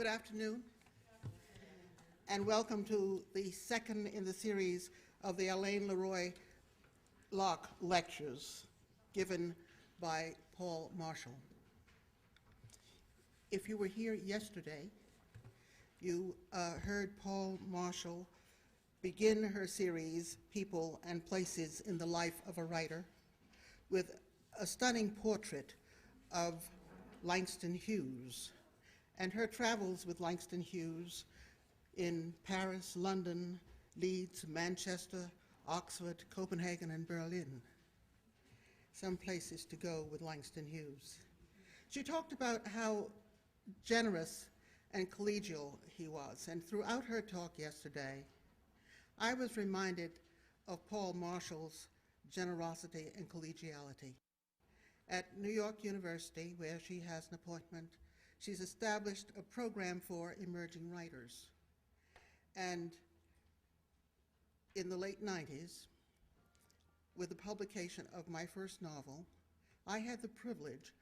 Good afternoon, and welcome to the second in the series of the Alain LeRoy Locke Lectures given by Paule Marshall. If you were here yesterday, you heard Paule Marshall begin her series, People and Places in the Life of a Writer, with a stunning portrait of Langston Hughes and her travels with Langston Hughes in Paris, London, Leeds, Manchester, Oxford, Copenhagen, and Berlin. Some places to go with Langston Hughes. She talked about how generous and collegial he was, and throughout her talk yesterday, I was reminded of Paule Marshall's generosity and collegiality. At New York University, where she has an appointment, she's established a program for emerging writers. And in the late 90s, with the publication of my first novel, I had the privilege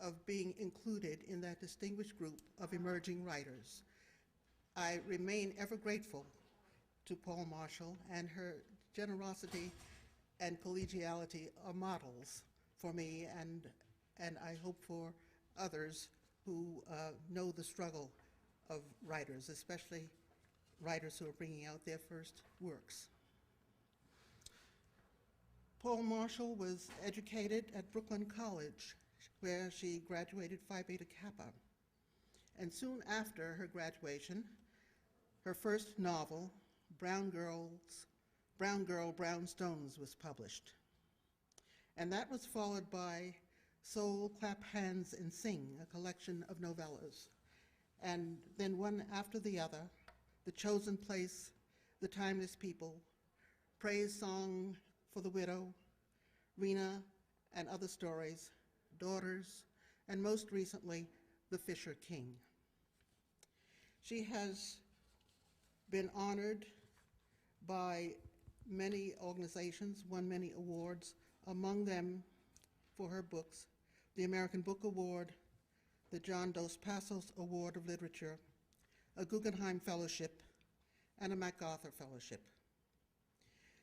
of being included in that distinguished group of emerging writers. I remain ever grateful to Paule Marshall, and her generosity and collegiality are models for me, and I hope for others who know the struggle of writers, especially writers who are bringing out their first works. Paule Marshall was educated at Brooklyn College, where she graduated Phi Beta Kappa. And soon after her graduation, her first novel, Brown Girl, Brownstones, was published. And that was followed by Soul, Clap Hands, and Sing, a collection of novellas. And then one after the other, The Chosen Place, The Timeless People, Praise Song for the Widow, Rena and Other Stories, Daughters, and most recently, The Fisher King. She has been honored by many organizations, won many awards, among them for her books, the American Book Award, the John Dos Passos Award of Literature, a Guggenheim Fellowship, and a MacArthur Fellowship.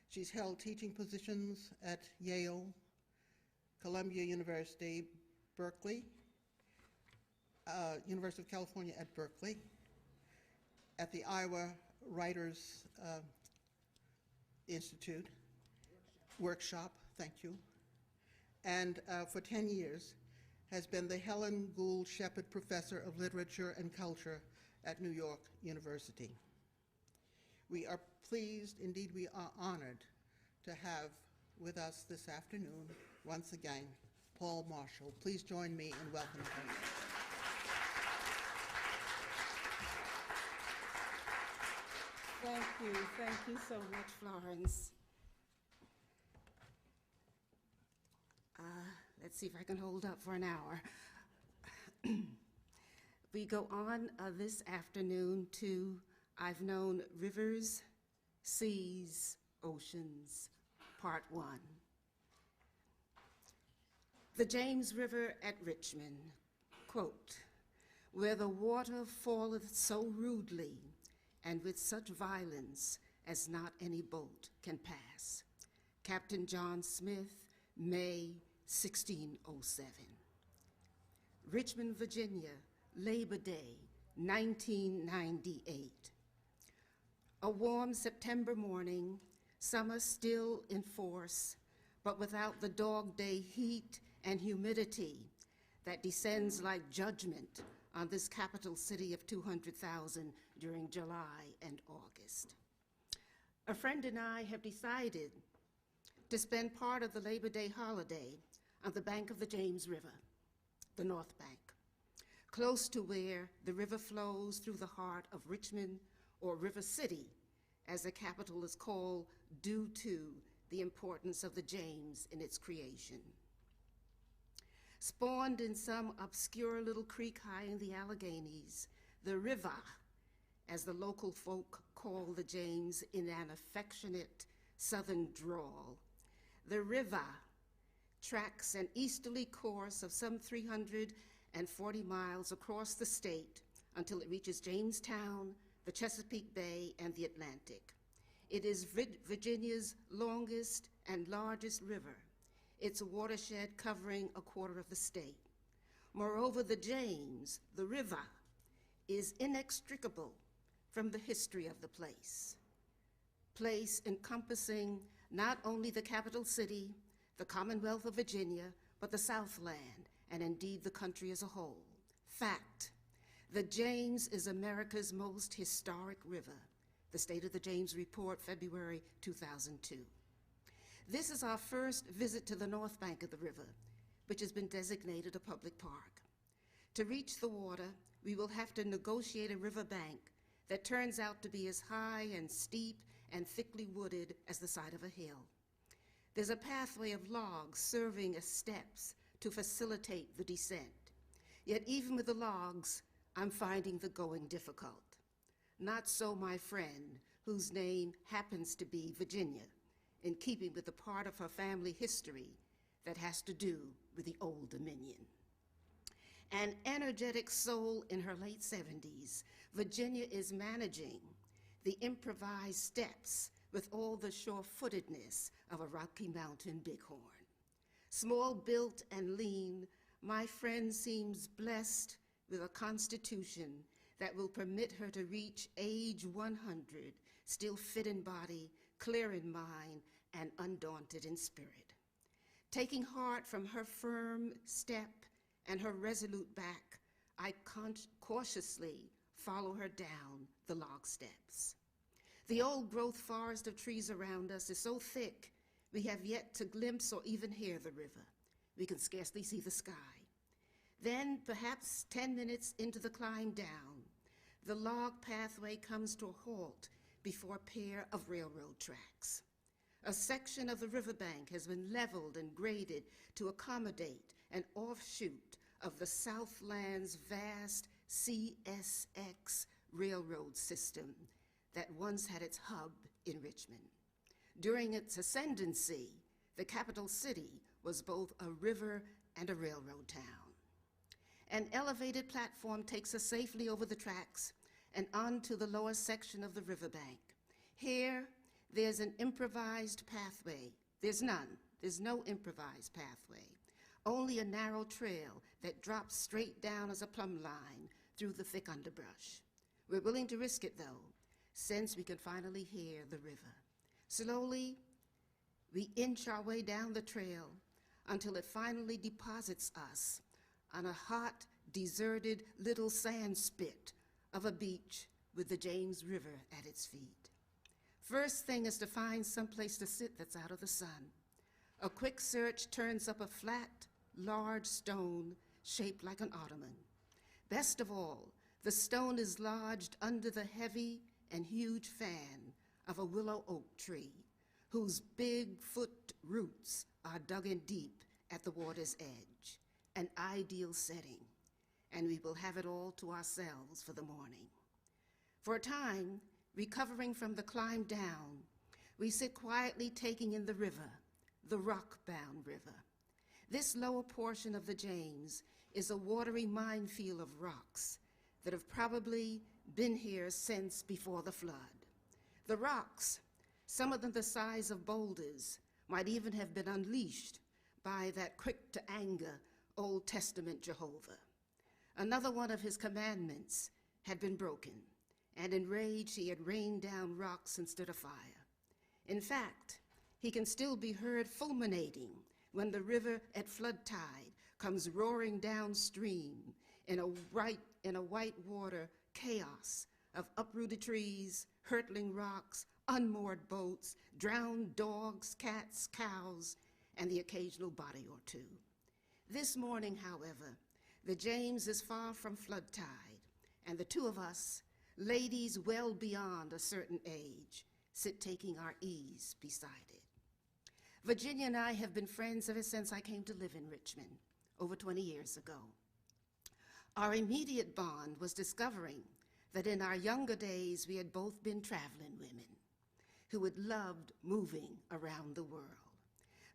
She's held teaching positions at Yale, Columbia University, Berkeley, University of California at Berkeley, at the Iowa Writers Institute, Workshop, thank you, and for 10 years has been the Helen Gould Shepard Professor of Literature and Culture at New York University. We are pleased, indeed we are honored, to have with us this afternoon, once again, Paule Marshall. Please join me in welcoming her. Thank you so much, Florence. Let's see if I can hold up for an hour. We go on this afternoon to I've Known Rivers, Seas, Oceans, Part 1. The James River at Richmond, quote, where the water falleth so rudely and with such violence as not any boat can pass. Captain John Smith, May 1607. Richmond, Virginia, Labor Day, 1998. A warm September morning, summer still in force, but without the dog day heat and humidity that descends like judgment on this capital city of 200,000 during July and August. A friend and I have decided to spend part of the Labor Day holiday on the bank of the James River, the North Bank, close to where the river flows through the heart of Richmond, or River City, as the capital is called due to the importance of the James in its creation. Spawned in some obscure little creek high in the Alleghenies, the river, as the local folk call the James in an affectionate Southern drawl, the river tracks an easterly course of some 340 miles across the state until it reaches Jamestown, the Chesapeake Bay, and the Atlantic. It is Virginia's longest and largest river, its watershed covering a quarter of the state. Moreover, the James, the river, is inextricable from the history of the place encompassing not only the capital city, the Commonwealth of Virginia, but the Southland, and indeed the country as a whole. Fact, the James is America's most historic river. The State of the James Report, February 2002. This is our first visit to the north bank of the river, which has been designated a public park. To reach the water, we will have to negotiate a river bank that turns out to be as high and steep and thickly wooded as the side of a hill. There's a pathway of logs serving as steps to facilitate the descent. Yet even with the logs, I'm finding the going difficult. Not so my friend, whose name happens to be Virginia, in keeping with the part of her family history that has to do with the Old Dominion. An energetic soul in her late 70s, Virginia is managing the improvised steps with all the sure-footedness of a Rocky Mountain bighorn. Small-built and lean, my friend seems blessed with a constitution that will permit her to reach age 100, still fit in body, clear in mind, and undaunted in spirit. Taking heart from her firm step and her resolute back, I cautiously follow her down the log steps. The old-growth forest of trees around us is so thick, we have yet to glimpse or even hear the river. We can scarcely see the sky. Then, perhaps 10 minutes into the climb down, the log pathway comes to a halt before a pair of railroad tracks. A section of the riverbank has been leveled and graded to accommodate an offshoot of the Southland's vast CSX railroad system that once had its hub in Richmond. During its ascendancy, the capital city was both a river and a railroad town. An elevated platform takes us safely over the tracks and onto the lower section of the riverbank. Here, there's an improvised pathway. There's no improvised pathway, only a narrow trail that drops straight down as a plumb line through the thick underbrush. We're willing to risk it, though, since we can finally hear the river. Slowly, we inch our way down the trail until it finally deposits us on a hot, deserted little sand spit of a beach with the James River at its feet. First thing is to find some place to sit that's out of the sun. A quick search turns up a flat, large stone shaped like an ottoman. Best of all, the stone is lodged under the heavy and huge fan of a willow oak tree, whose big-foot roots are dug in deep at the water's edge, an ideal setting, and we will have it all to ourselves for the morning. For a time, recovering from the climb down, we sit quietly taking in the river, the rock-bound river. This lower portion of the James is a watery minefield of rocks that have probably been here since before the flood. The rocks, some of them the size of boulders, might even have been unleashed by that quick-to-anger Old Testament Jehovah. Another one of his commandments had been broken, and enraged he had rained down rocks instead of fire. In fact, he can still be heard fulminating when the river at flood tide comes roaring downstream in a white water chaos of uprooted trees, hurtling rocks, unmoored boats, drowned dogs, cats, cows, and the occasional body or two. This morning, however, the James is far from flood tide, and the two of us, ladies well beyond a certain age, sit taking our ease beside it. Virginia and I have been friends ever since I came to live in Richmond, over 20 years ago. Our immediate bond was discovering that in our younger days we had both been traveling women who had loved moving around the world.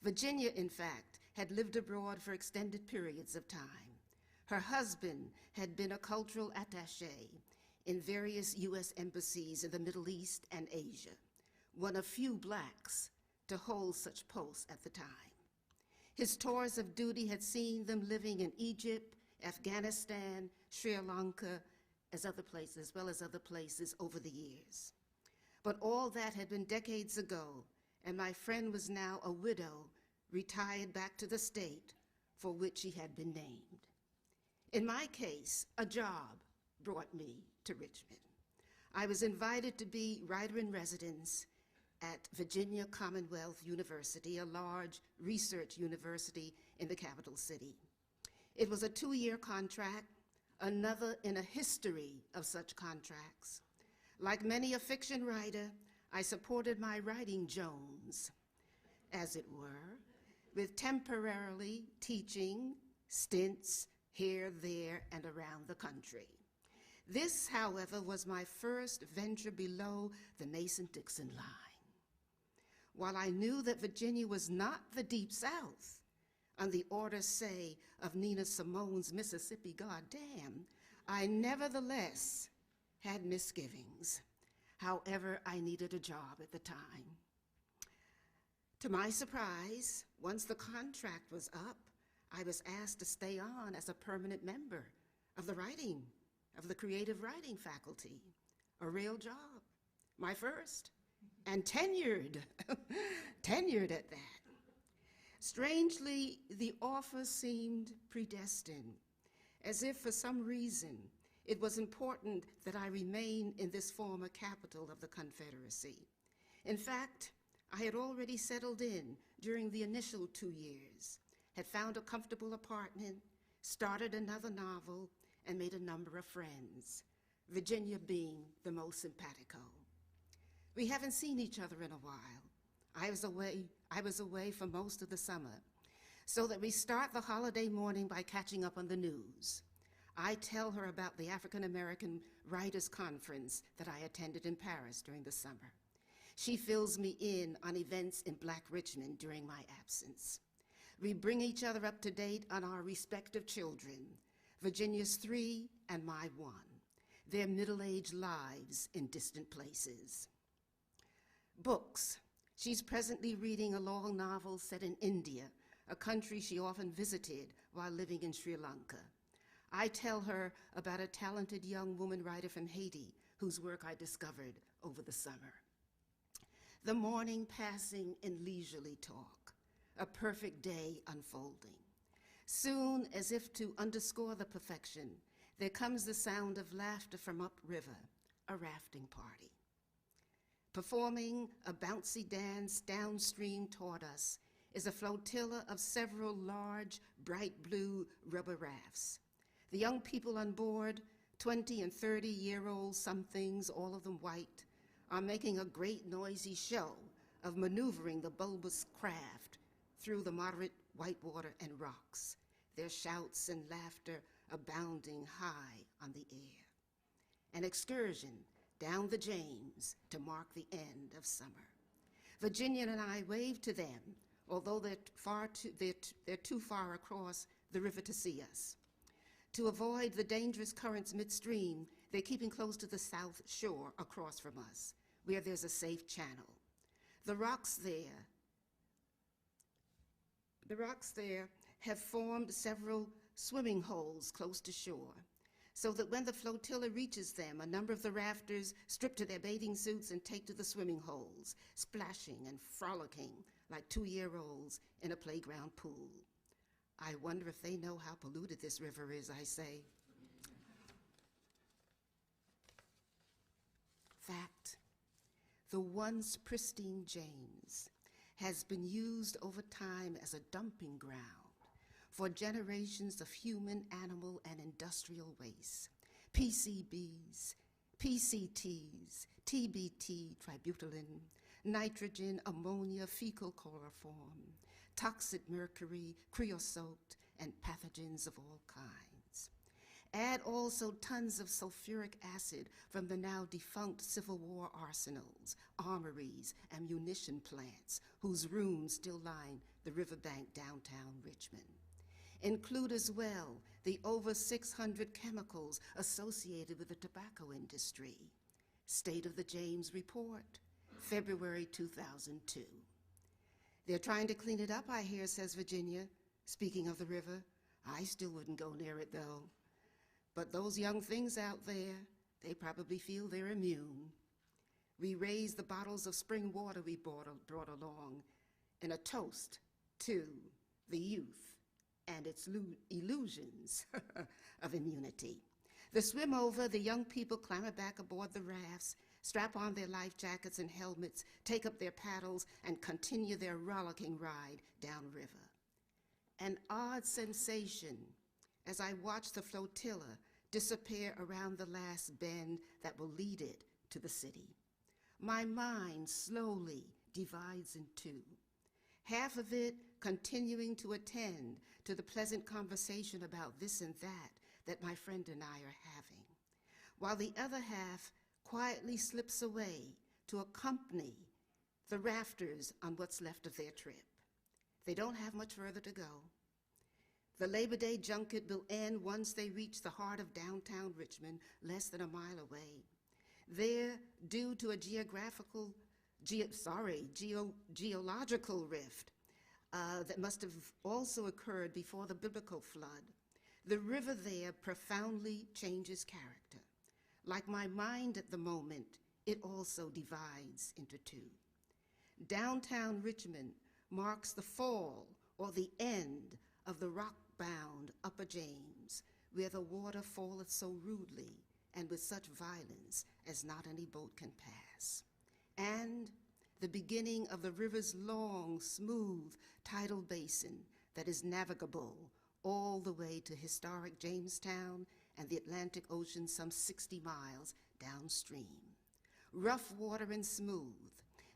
Virginia, in fact, had lived abroad for extended periods of time. Her husband had been a cultural attaché in various U.S. embassies in the Middle East and Asia, one of few blacks to hold such posts at the time. His tours of duty had seen them living in Egypt, Afghanistan, Sri Lanka, as well as other places over the years. But all that had been decades ago, and my friend was now a widow, retired back to the state for which he had been named. In my case, a job brought me to Richmond. I was invited to be writer-in-residence at Virginia Commonwealth University, a large research university in the capital city. It was a 2-year contract, another in a history of such contracts. Like many a fiction writer, I supported my writing Jones, as it were, with temporarily teaching stints here, there, and around the country. This, however, was my first venture below the Mason-Dixon line. While I knew that Virginia was not the Deep South, on the order, say, of Nina Simone's Mississippi Goddam, I nevertheless had misgivings. However, I needed a job at the time. To my surprise, once the contract was up, I was asked to stay on as a permanent member of the creative writing faculty, a real job, my first, and tenured, tenured at that. Strangely, the offer seemed predestined, as if for some reason it was important that I remain in this former capital of the Confederacy. In fact, I had already settled in during the initial 2 years, had found a comfortable apartment, started another novel, and made a number of friends, Virginia being the most simpatico. We haven't seen each other in a while. I was away for most of the summer, so that we start the holiday morning by catching up on the news. I tell her about the African American Writers' Conference that I attended in Paris during the summer. She fills me in on events in Black Richmond during my absence. We bring each other up to date on our respective children, Virginia's 3 and my 1, their middle-aged lives in distant places. Books. She's presently reading a long novel set in India, a country she often visited while living in Sri Lanka. I tell her about a talented young woman writer from Haiti whose work I discovered over the summer. The morning passing in leisurely talk, a perfect day unfolding. Soon, as if to underscore the perfection, there comes the sound of laughter from upriver, a rafting party. Performing a bouncy dance downstream toward us is a flotilla of several large, bright blue rubber rafts. The young people on board, 20 and 30-year-old somethings, all of them white, are making a great noisy show of maneuvering the bulbous craft through the moderate white water and rocks, their shouts and laughter abounding high on the air. An excursion down the James to mark the end of summer. Virginia and I wave to them, although they're too far across the river to see us. To avoid the dangerous currents midstream, they're keeping close to the south shore across from us, where there's a safe channel. The rocks there have formed several swimming holes close to shore, so that when the flotilla reaches them, a number of the rafters strip to their bathing suits and take to the swimming holes, splashing and frolicking like 2-year-olds in a playground pool. I wonder if they know how polluted this river is, I say. Fact, the once pristine James has been used over time as a dumping ground for generations of human, animal, and industrial waste. PCBs, PCTs, TBT, tributylin, nitrogen, ammonia, fecal chloroform, toxic mercury, creosote, and pathogens of all kinds. Add also tons of sulfuric acid from the now defunct Civil War arsenals, armories, and munition plants, whose ruins still line the riverbank downtown Richmond. Include as well the over 600 chemicals associated with the tobacco industry. State of the James Report, February 2002. They're trying to clean it up, I hear, says Virginia. Speaking of the river, I still wouldn't go near it, though. But those young things out there, they probably feel they're immune. We raise the bottles of spring water we brought along in a toast to the youth and its illusions of immunity. The swim over, the young people clamber back aboard the rafts, strap on their life jackets and helmets, take up their paddles, and continue their rollicking ride downriver. An odd sensation as I watch the flotilla disappear around the last bend that will lead it to the city. My mind slowly divides in two, half of it continuing to attend to the pleasant conversation about this and that my friend and I are having, while the other half quietly slips away to accompany the rafters on what's left of their trip. They don't have much further to go. The Labor Day junket will end once they reach the heart of downtown Richmond, less than a mile away. There, due to a geological rift that must have also occurred before the biblical flood, the river there profoundly changes character. Like my mind at the moment, it also divides into two. Downtown Richmond marks the fall or the end of the rock-bound Upper James, where the water falleth so rudely and with such violence as not any boat can pass, and the beginning of the river's long, smooth tidal basin that is navigable all the way to historic Jamestown and the Atlantic Ocean some 60 miles downstream. Rough water and smooth,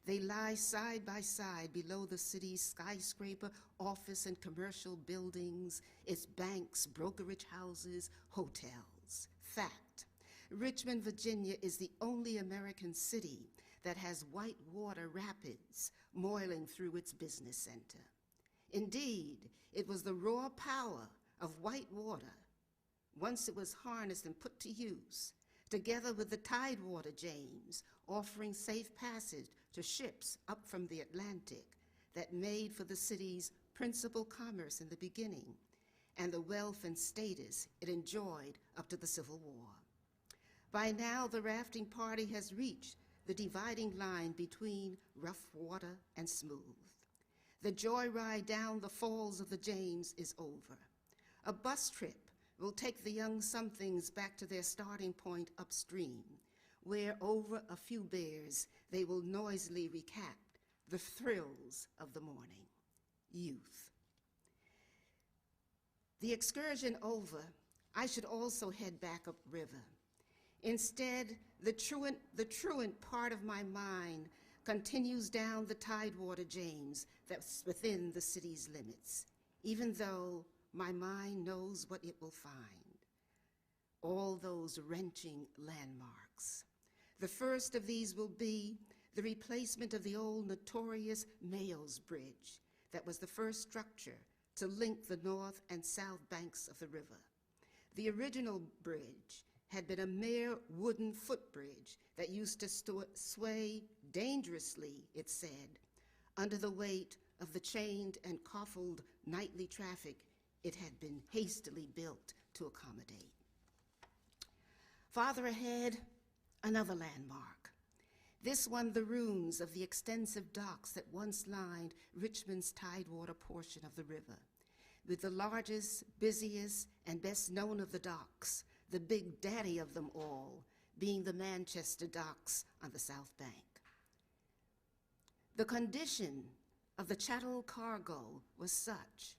they lie side by side below the city's skyscraper, office and commercial buildings, its banks, brokerage houses, hotels. Fact, Richmond, Virginia is the only American city that has white water rapids moiling through its business center. Indeed, it was the raw power of white water, once it was harnessed and put to use, together with the Tidewater James, offering safe passage to ships up from the Atlantic, that made for the city's principal commerce in the beginning, and the wealth and status it enjoyed up to the Civil War. By now, the rafting party has reached the dividing line between rough water and smooth. The joyride down the falls of the James is over. A bus trip will take the young somethings back to their starting point upstream, where over a few beers they will noisily recap the thrills of the morning. Youth. The excursion over, I should also head back upriver. Instead, the truant part of my mind continues down the Tidewater James that's within the city's limits, even though my mind knows what it will find. All those wrenching landmarks. The first of these will be the replacement of the old notorious Mayo's Bridge that was the first structure to link the north and south banks of the river. The original bridge had been a mere wooden footbridge that used to sway dangerously, it said, under the weight of the chained and coffled nightly traffic it had been hastily built to accommodate. Farther ahead, another landmark. This one, the ruins of the extensive docks that once lined Richmond's tidewater portion of the river, with the largest, busiest, and best known of the docks, the big daddy of them all, being the Manchester docks on the South Bank. The condition of the chattel cargo was such,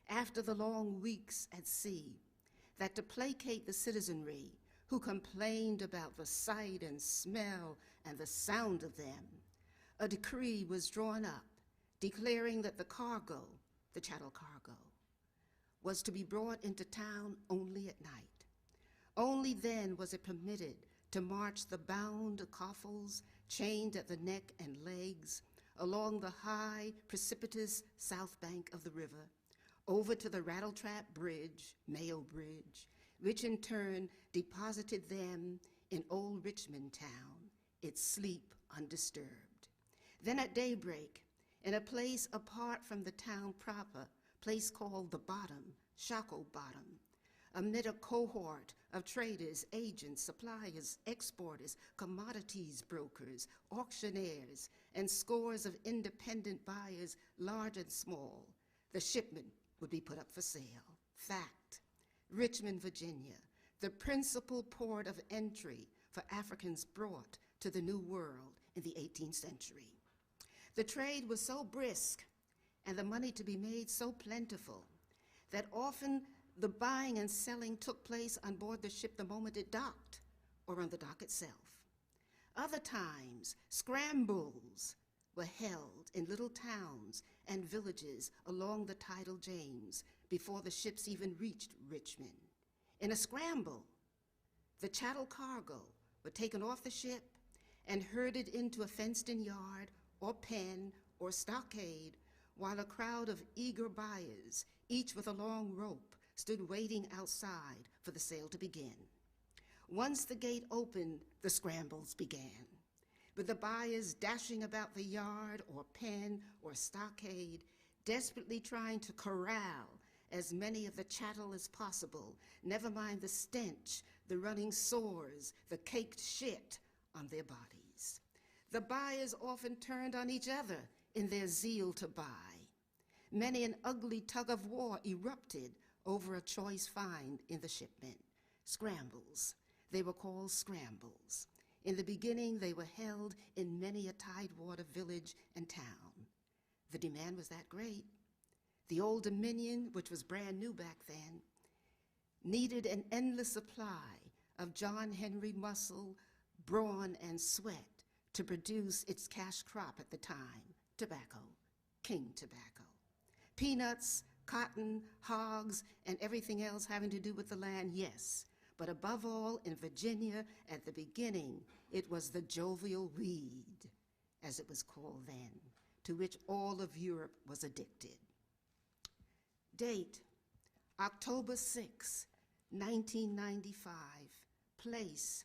after the long weeks at sea, that to placate the citizenry who complained about the sight and smell and the sound of them, a decree was drawn up declaring that the cargo, the chattel cargo, was to be brought into town only at night. Only then was it permitted to march the bound coffles chained at the neck and legs along the high, precipitous south bank of the river, over to the Rattletrap Bridge, Mayo Bridge, which in turn deposited them in old Richmond town, its sleep undisturbed. Then at daybreak, in a place apart from the town proper, place called the Bottom, Shockoe Bottom, amid a cohort of traders, agents, suppliers, exporters, commodities brokers, auctioneers, and scores of independent buyers, large and small, the shipment would be put up for sale. Fact, Richmond, Virginia, the principal port of entry for Africans brought to the New World in the 18th century. The trade was so brisk and the money to be made so plentiful that often the buying and selling took place on board the ship the moment it docked or on the dock itself. Other times, scrambles were held in little towns and villages along the tidal James before the ships even reached Richmond. In a scramble, the chattel cargo were taken off the ship and herded into a fenced-in yard or pen or stockade, while a crowd of eager buyers, each with a long rope, stood waiting outside for the sale to begin. Once the gate opened, the scrambles began, with the buyers dashing about the yard or pen or stockade, desperately trying to corral as many of the chattel as possible, never mind the stench, the running sores, the caked shit on their bodies. The buyers often turned on each other in their zeal to buy. Many an ugly tug of war erupted over a choice find in the shipment. Scrambles. They were called scrambles. In the beginning, they were held in many a tidewater village and town. The demand was that great. The Old Dominion, which was brand new back then, needed an endless supply of John Henry muscle, brawn, and sweat to produce its cash crop at the time, tobacco, king tobacco. Peanuts, cotton, hogs, and everything else having to do with the land, yes. But above all, in Virginia, at the beginning, it was the jovial weed, as it was called then, to which all of Europe was addicted. Date, October 6, 1995. Place,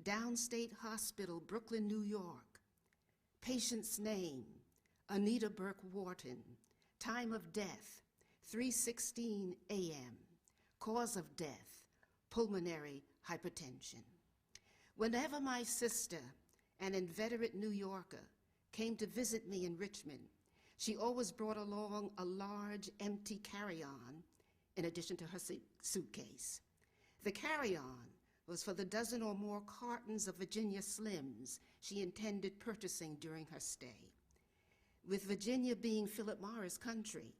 Downstate Hospital, Brooklyn, New York. Patient's name, Anita Burke Wharton. Time of death, 3:16 a.m. Cause of death, pulmonary hypertension. Whenever my sister, an inveterate New Yorker, came to visit me in Richmond, she always brought along a large empty carry-on in addition to her suitcase. The carry-on was for the dozen or more cartons of Virginia Slims she intended purchasing during her stay. With Virginia being Philip Morris country,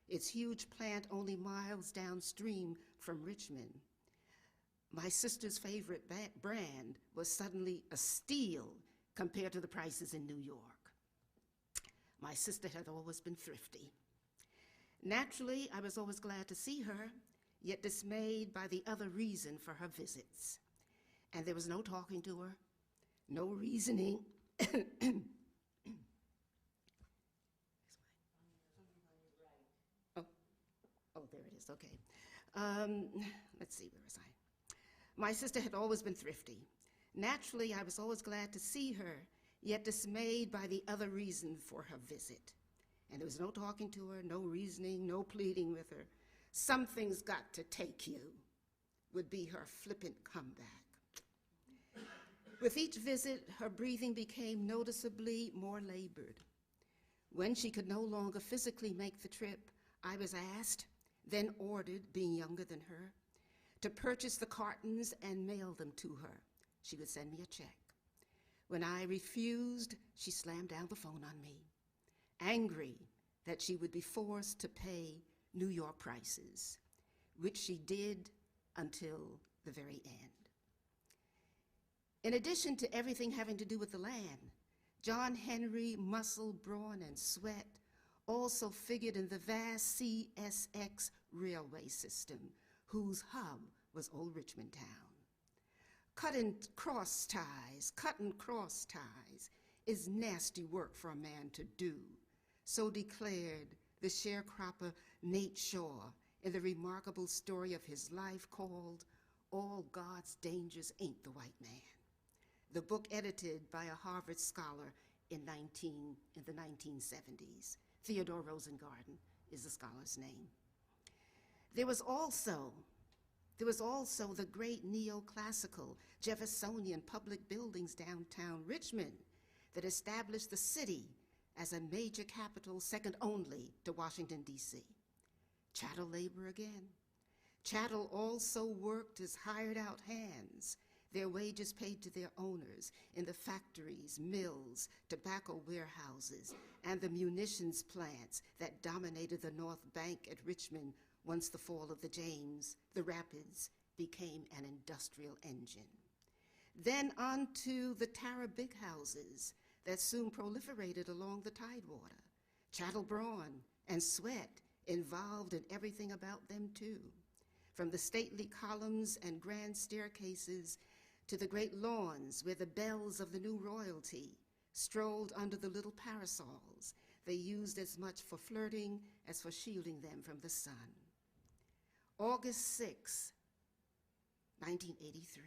its huge plant only miles downstream from Richmond, my sister's favorite brand was suddenly a steal compared to the prices in New York. My sister had always been thrifty. Naturally, I was always glad to see her, yet dismayed by the other reason for her visits. And there was no talking to her, no reasoning. Oh, there it is, okay. Let's see, where was I? My sister had always been thrifty. Naturally, I was always glad to see her, yet dismayed by the other reason for her visit. And there was no talking to her, no reasoning, no pleading with her. Something's got to take you, would be her flippant comeback. With each visit, her breathing became noticeably more labored. When she could no longer physically make the trip, I was asked, then ordered, being younger than her, to purchase the cartons and mail them to her. She would send me a check. When I refused, she slammed down the phone on me, angry that she would be forced to pay New York prices, which she did until the very end. In addition to everything having to do with the land, John Henry, muscle, brawn, and sweat also figured in the vast CSX railway system, whose hub was Old Richmond Town. Cutting cross ties is nasty work for a man to do, so declared the sharecropper Nate Shaw in the remarkable story of his life called All God's Dangers Ain't the White Man, the book edited by a Harvard scholar in the 1970s. Theodore Rosengarten is the scholar's name. There was also the great neoclassical Jeffersonian public buildings downtown Richmond that established the city as a major capital second only to Washington, D.C. Chattel labor again. Chattel also worked as hired out hands, their wages paid to their owners in the factories, mills, tobacco warehouses, and the munitions plants that dominated the North Bank at Richmond once the fall of the Rapids became an industrial engine. Then on to the Tara big houses that soon proliferated along the Tidewater. Chattel brawn and sweat involved in everything about them too, from the stately columns and grand staircases to the great lawns where the belles of the new royalty strolled under the little parasols they used as much for flirting as for shielding them from the sun. August 6, 1983,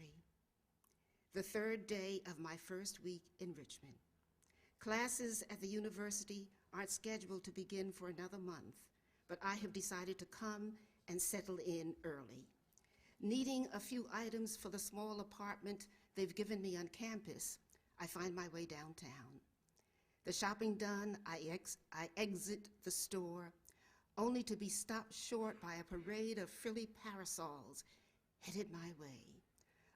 the third day of my first week in Richmond. Classes at the university aren't scheduled to begin for another month, but I have decided to come and settle in early. Needing a few items for the small apartment they've given me on campus, I find my way downtown. The shopping done, I exit the store, only to be stopped short by a parade of frilly parasols headed my way.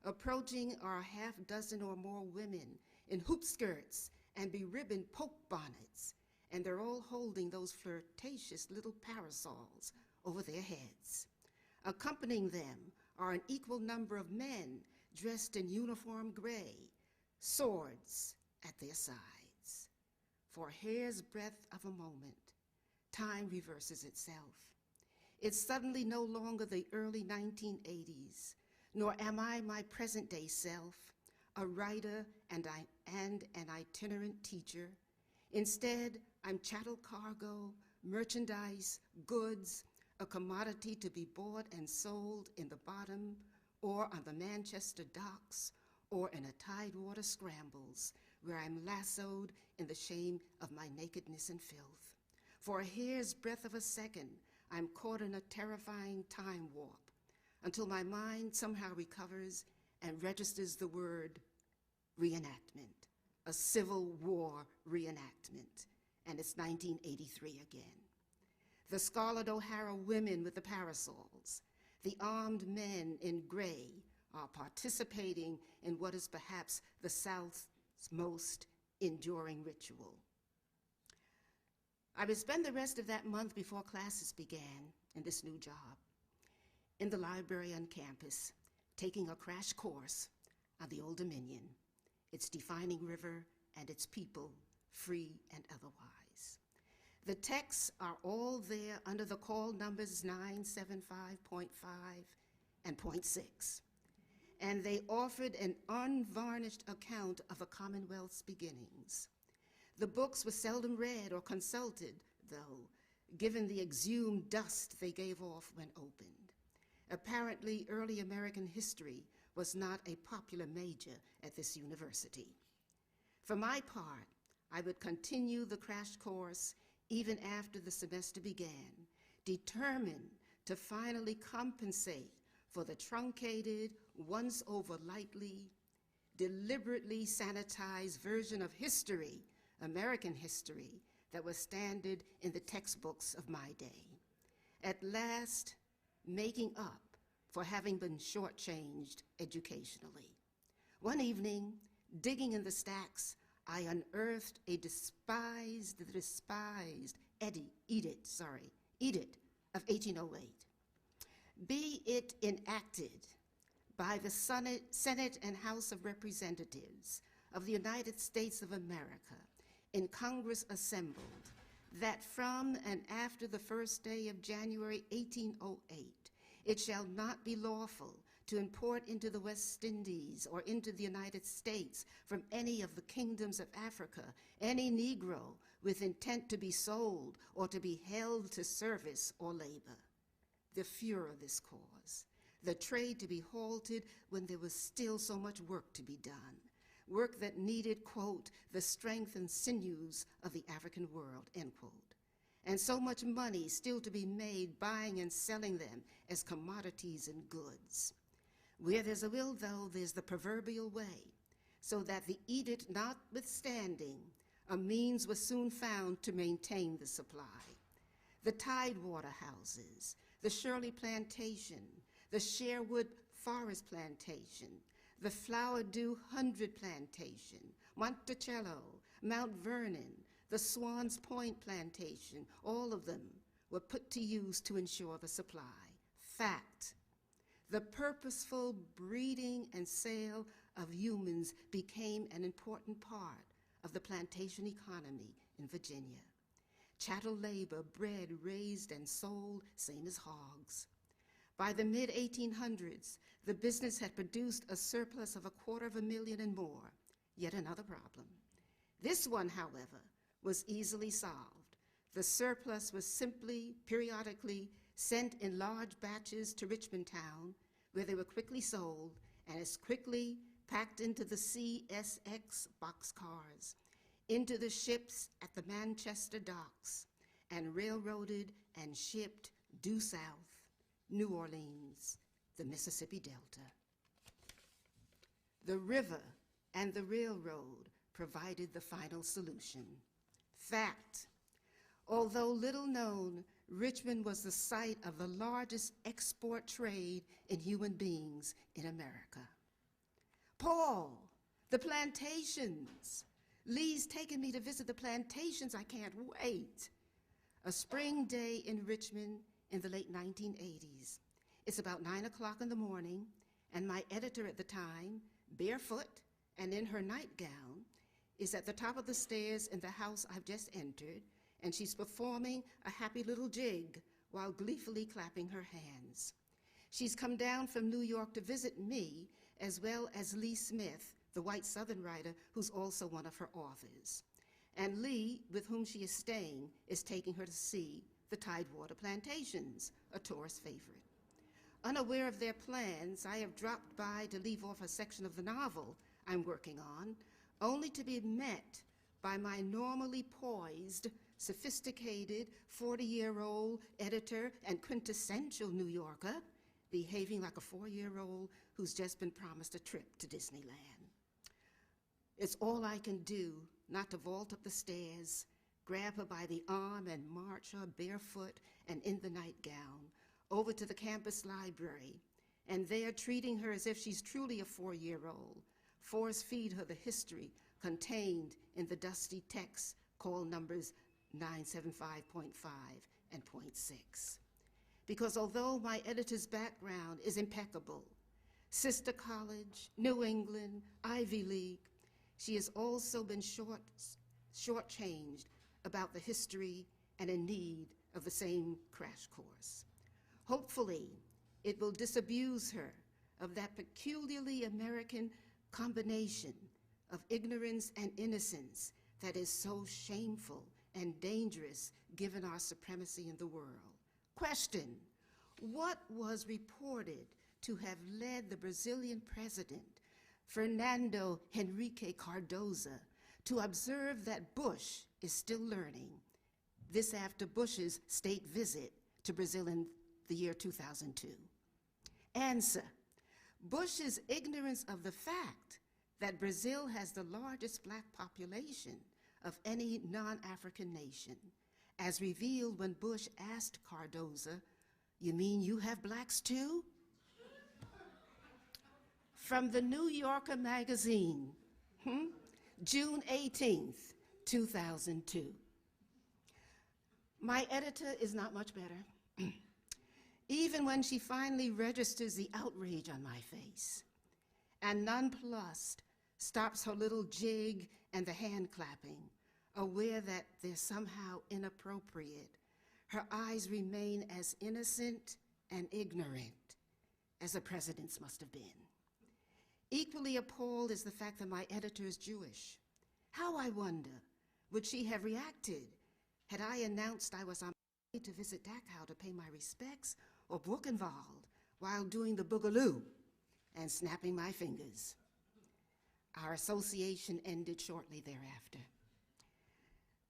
Approaching are a half dozen or more women in hoop skirts and beribboned poke bonnets, and they're all holding those flirtatious little parasols over their heads. Accompanying them are an equal number of men dressed in uniform gray, swords at their sides. For a hair's breadth of a moment, time reverses itself. It's suddenly no longer the early 1980s, nor am I my present-day self, a writer and an itinerant teacher. Instead, I'm chattel cargo, merchandise, goods, a commodity to be bought and sold in the bottom or on the Manchester docks or in a tidewater scrambles where I'm lassoed in the shame of my nakedness and filth. For a hair's breadth of a second, I'm caught in a terrifying time warp until my mind somehow recovers and registers the word reenactment, a Civil War reenactment, and it's 1983 again. The Scarlett O'Hara women with the parasols, the armed men in gray are participating in what is perhaps the South's most enduring ritual. I would spend the rest of that month before classes began in this new job, in the library on campus, taking a crash course on the Old Dominion, its defining river and its people, free and otherwise. The texts are all there under the call numbers 975.5 and .6, and they offered an unvarnished account of a Commonwealth's beginnings. The books were seldom read or consulted, though, given the exhumed dust they gave off when opened. Apparently, early American history was not a popular major at this university. For my part, I would continue the crash course even after the semester began, determined to finally compensate for the truncated, once-over lightly, deliberately sanitized version of history, American history, that was standard in the textbooks of my day. At last, making up for having been shortchanged educationally. One evening, digging in the stacks, I unearthed a despised edict of 1808. Be it enacted by the Senate and House of Representatives of the United States of America in Congress assembled, that from and after the first day of January 1808, it shall not be lawful to import into the West Indies or into the United States from any of the kingdoms of Africa any Negro with intent to be sold or to be held to service or labor. The furor of this cause, the trade to be halted when there was still so much work to be done, work that needed, quote, the strength and sinews of the African world, end quote, and so much money still to be made buying and selling them as commodities and goods. Where there's a will, though, there's the proverbial way, so that the edict notwithstanding, a means was soon found to maintain the supply. The Tidewater houses, the Shirley Plantation, the Sherwood Forest Plantation, the Flowerdew 100 Plantation, Monticello, Mount Vernon, the Swans Point Plantation, all of them were put to use to ensure the supply. Fact, the purposeful breeding and sale of humans became an important part of the plantation economy in Virginia. Chattel labor, bred, raised, and sold, same as hogs. By the mid-1800s, the business had produced a surplus of $250,000 and more, yet another problem. This one, however, was easily solved. The surplus was simply, periodically, sent in large batches to Richmond Town, where they were quickly sold and as quickly packed into the CSX boxcars, into the ships at the Manchester docks, and railroaded and shipped due south, New Orleans, the Mississippi Delta. The river and the railroad provided the final solution. Fact, although little known, Richmond was the site of the largest export trade in human beings in America. Paul, the plantations. Lee's taken me to visit the plantations. I can't wait. A spring day in Richmond in the late 1980s. It's about 9 o'clock in the morning, and my editor at the time, barefoot and in her nightgown, is at the top of the stairs in the house I've just entered, and she's performing a happy little jig while gleefully clapping her hands. She's come down from New York to visit me, as well as Lee Smith, the white Southern writer who's also one of her authors. And Lee, with whom she is staying, is taking her to see the Tidewater Plantations, a tourist favorite. Unaware of their plans, I have dropped by to leave off a section of the novel I'm working on, only to be met by my normally poised, sophisticated 40-year-old editor and quintessential New Yorker, behaving like a 4-year-old who's just been promised a trip to Disneyland. It's all I can do not to vault up the stairs, grab her by the arm, and march her barefoot and in the nightgown over to the campus library, and there, treating her as if she's truly a 4-year-old, force feed her the history contained in the dusty text called numbers 975.5 and .6. Because although my editor's background is impeccable, sister college, New England, Ivy League, she has also been shortchanged about the history and in need of the same crash course. Hopefully, it will disabuse her of that peculiarly American combination of ignorance and innocence that is so shameful and dangerous given our supremacy in the world. Question, what was reported to have led the Brazilian president, Fernando Henrique Cardoso, to observe that Bush is still learning, this after Bush's state visit to Brazil in the year 2002? Answer, Bush's ignorance of the fact that Brazil has the largest black population of any non-African nation, as revealed when Bush asked Cardoso, "You mean you have blacks too?" From the New Yorker magazine, June 18th, 2002. My editor is not much better. Even when she finally registers the outrage on my face, and nonplussed, stops her little jig and the hand clapping, aware that they're somehow inappropriate, her eyes remain as innocent and ignorant. as the president's must have been. Equally appalled is the fact that my editor is Jewish. How, I wonder, would she have reacted had I announced I was on my way to visit Dachau to pay my respects, or Buchenwald while doing the boogaloo and snapping my fingers? Our association ended shortly thereafter.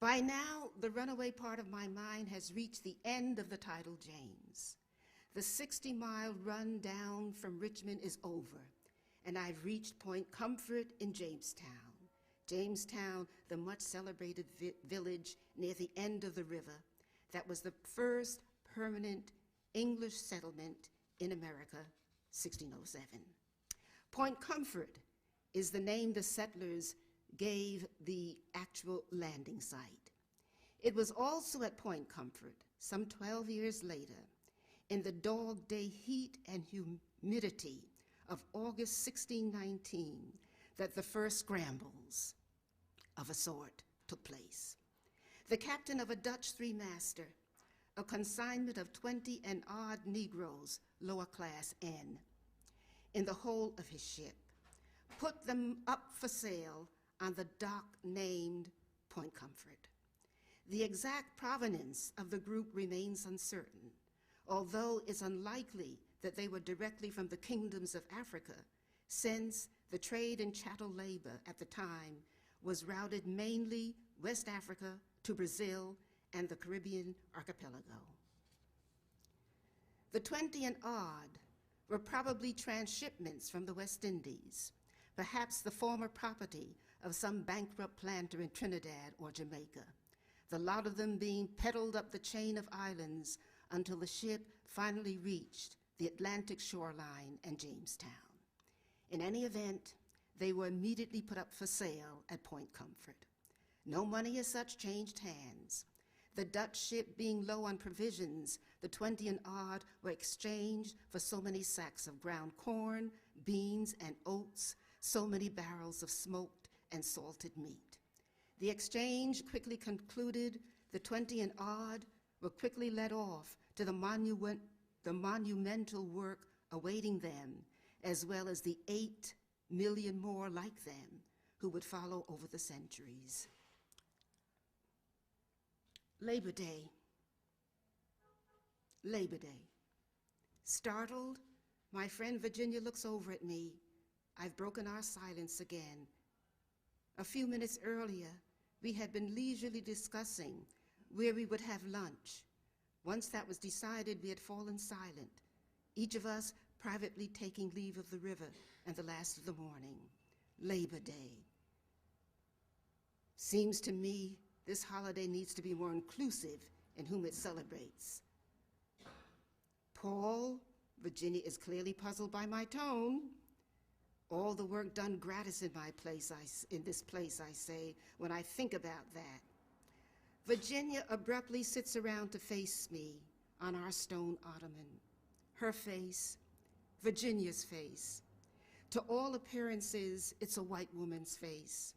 By now, the runaway part of my mind has reached the end of the title James. The 60-mile run down from Richmond is over, and I've reached Point Comfort in Jamestown. Jamestown, the much celebrated village near the end of the river, that was the first permanent English settlement in America, 1607. Point Comfort is the name the settlers gave the actual landing site. It was also at Point Comfort, some 12 years later, in the dog-day heat and humidity of August 1619, that the first scrambles of a sort took place. The captain of a Dutch three-master, a consignment of 20 and odd Negroes, lower class N, in the whole of his ship, put them up for sale on the dock named Point Comfort. The exact provenance of the group remains uncertain, although it's unlikely that they were directly from the kingdoms of Africa, since the trade in chattel labor at the time was routed mainly West Africa to Brazil and the Caribbean archipelago. The 20 and odd were probably transshipments from the West Indies, perhaps the former property of some bankrupt planter in Trinidad or Jamaica, the lot of them being peddled up the chain of islands until the ship finally reached the Atlantic shoreline and Jamestown. In any event, they were immediately put up for sale at Point Comfort. No money as such changed hands. The Dutch ship being low on provisions, the 20 and odd were exchanged for so many sacks of ground corn, beans, and oats, so many barrels of smoked and salted meat. The exchange quickly concluded, the 20 and odd were quickly led off to the monumental work awaiting them, as well as the 8 million more like them who would follow over the centuries. Labor Day. Labor Day. Startled, my friend Virginia looks over at me. I've broken our silence again. A few minutes earlier, we had been leisurely discussing where we would have lunch. Once that was decided, we had fallen silent, each of us privately taking leave of the river and the last of the morning. Labor Day. Seems to me this holiday needs to be more inclusive in whom it celebrates. Paul, Virginia is clearly puzzled by my tone. All the work done gratis in this place, I say, when I think about that. Virginia abruptly sits around to face me on our stone ottoman. Her face, Virginia's face. To all appearances, it's a white woman's face.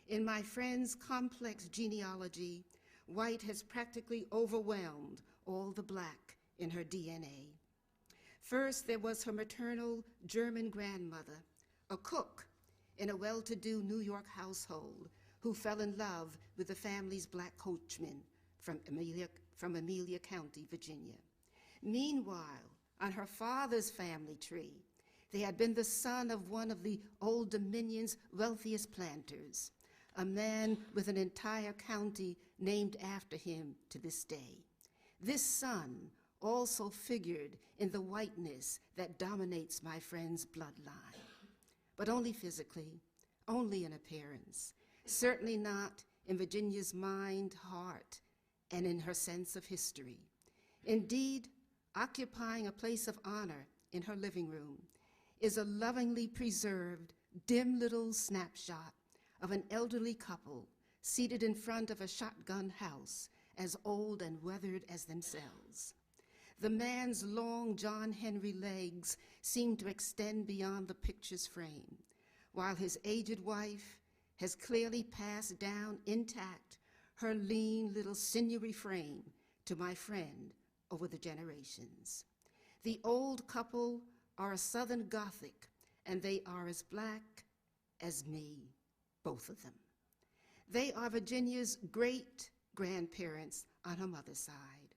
In my friend's complex genealogy, white has practically overwhelmed all the black in her DNA. First, there was her maternal German grandmother, a cook in a well-to-do New York household who fell in love with the family's black coachman from Amelia County, Virginia. Meanwhile, on her father's family tree, they had been the son of one of the Old Dominion's wealthiest planters, a man with an entire county named after him to this day. This son also figured in the whiteness that dominates my friend's bloodline, but only physically, only in appearance, certainly not in Virginia's mind, heart, and in her sense of history. Indeed, occupying a place of honor in her living room is a lovingly preserved, dim little snapshot of an elderly couple seated in front of a shotgun house as old and weathered as themselves. The man's long John Henry legs seem to extend beyond the picture's frame, while his aged wife has clearly passed down intact her lean little sinewy frame to my friend over the generations. The old couple are a Southern Gothic, and they are as black as me, both of them. They are Virginia's great-grandparents on her mother's side,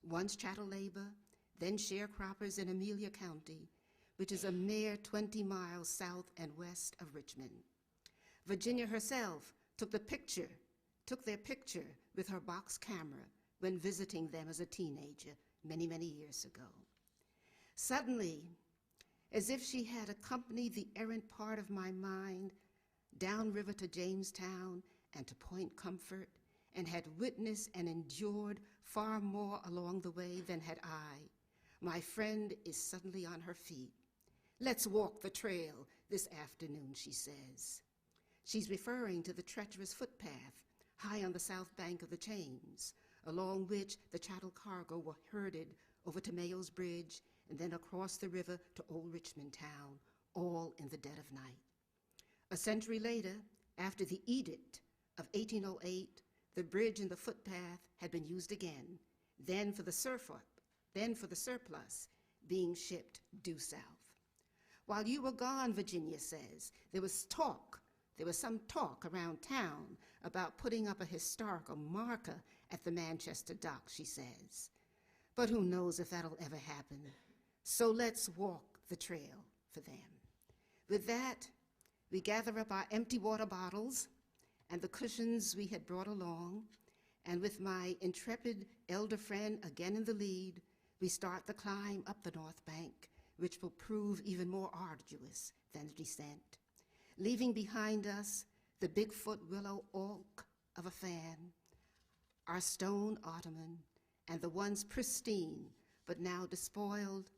once chattel labor, then sharecroppers in Amelia County, which is a mere 20 miles south and west of Richmond. Virginia herself took their picture with her box camera when visiting them as a teenager many, many years ago. Suddenly, as if she had accompanied the errant part of my mind downriver to Jamestown and to Point Comfort, and had witnessed and endured far more along the way than had I, my friend is suddenly on her feet. "Let's walk the trail this afternoon," she says. She's referring to the treacherous footpath high on the south bank of the James, along which the chattel cargo were herded over to Mayo's Bridge and then across the river to Old Richmond Town, all in the dead of night. A century later, after the Edict of 1808, the bridge and the footpath had been used again, then for the surplus being shipped due south. While you were gone, Virginia says, there was some talk around town about putting up a historical marker at the Manchester dock, she says. But who knows if that'll ever happen. So let's walk the trail for them. With that, we gather up our empty water bottles and the cushions we had brought along, and with my intrepid elder friend again in the lead, we start the climb up the North Bank, which will prove even more arduous than the descent, leaving behind us the Bigfoot willow oak of a fan, our stone ottoman, and the once pristine but now despoiled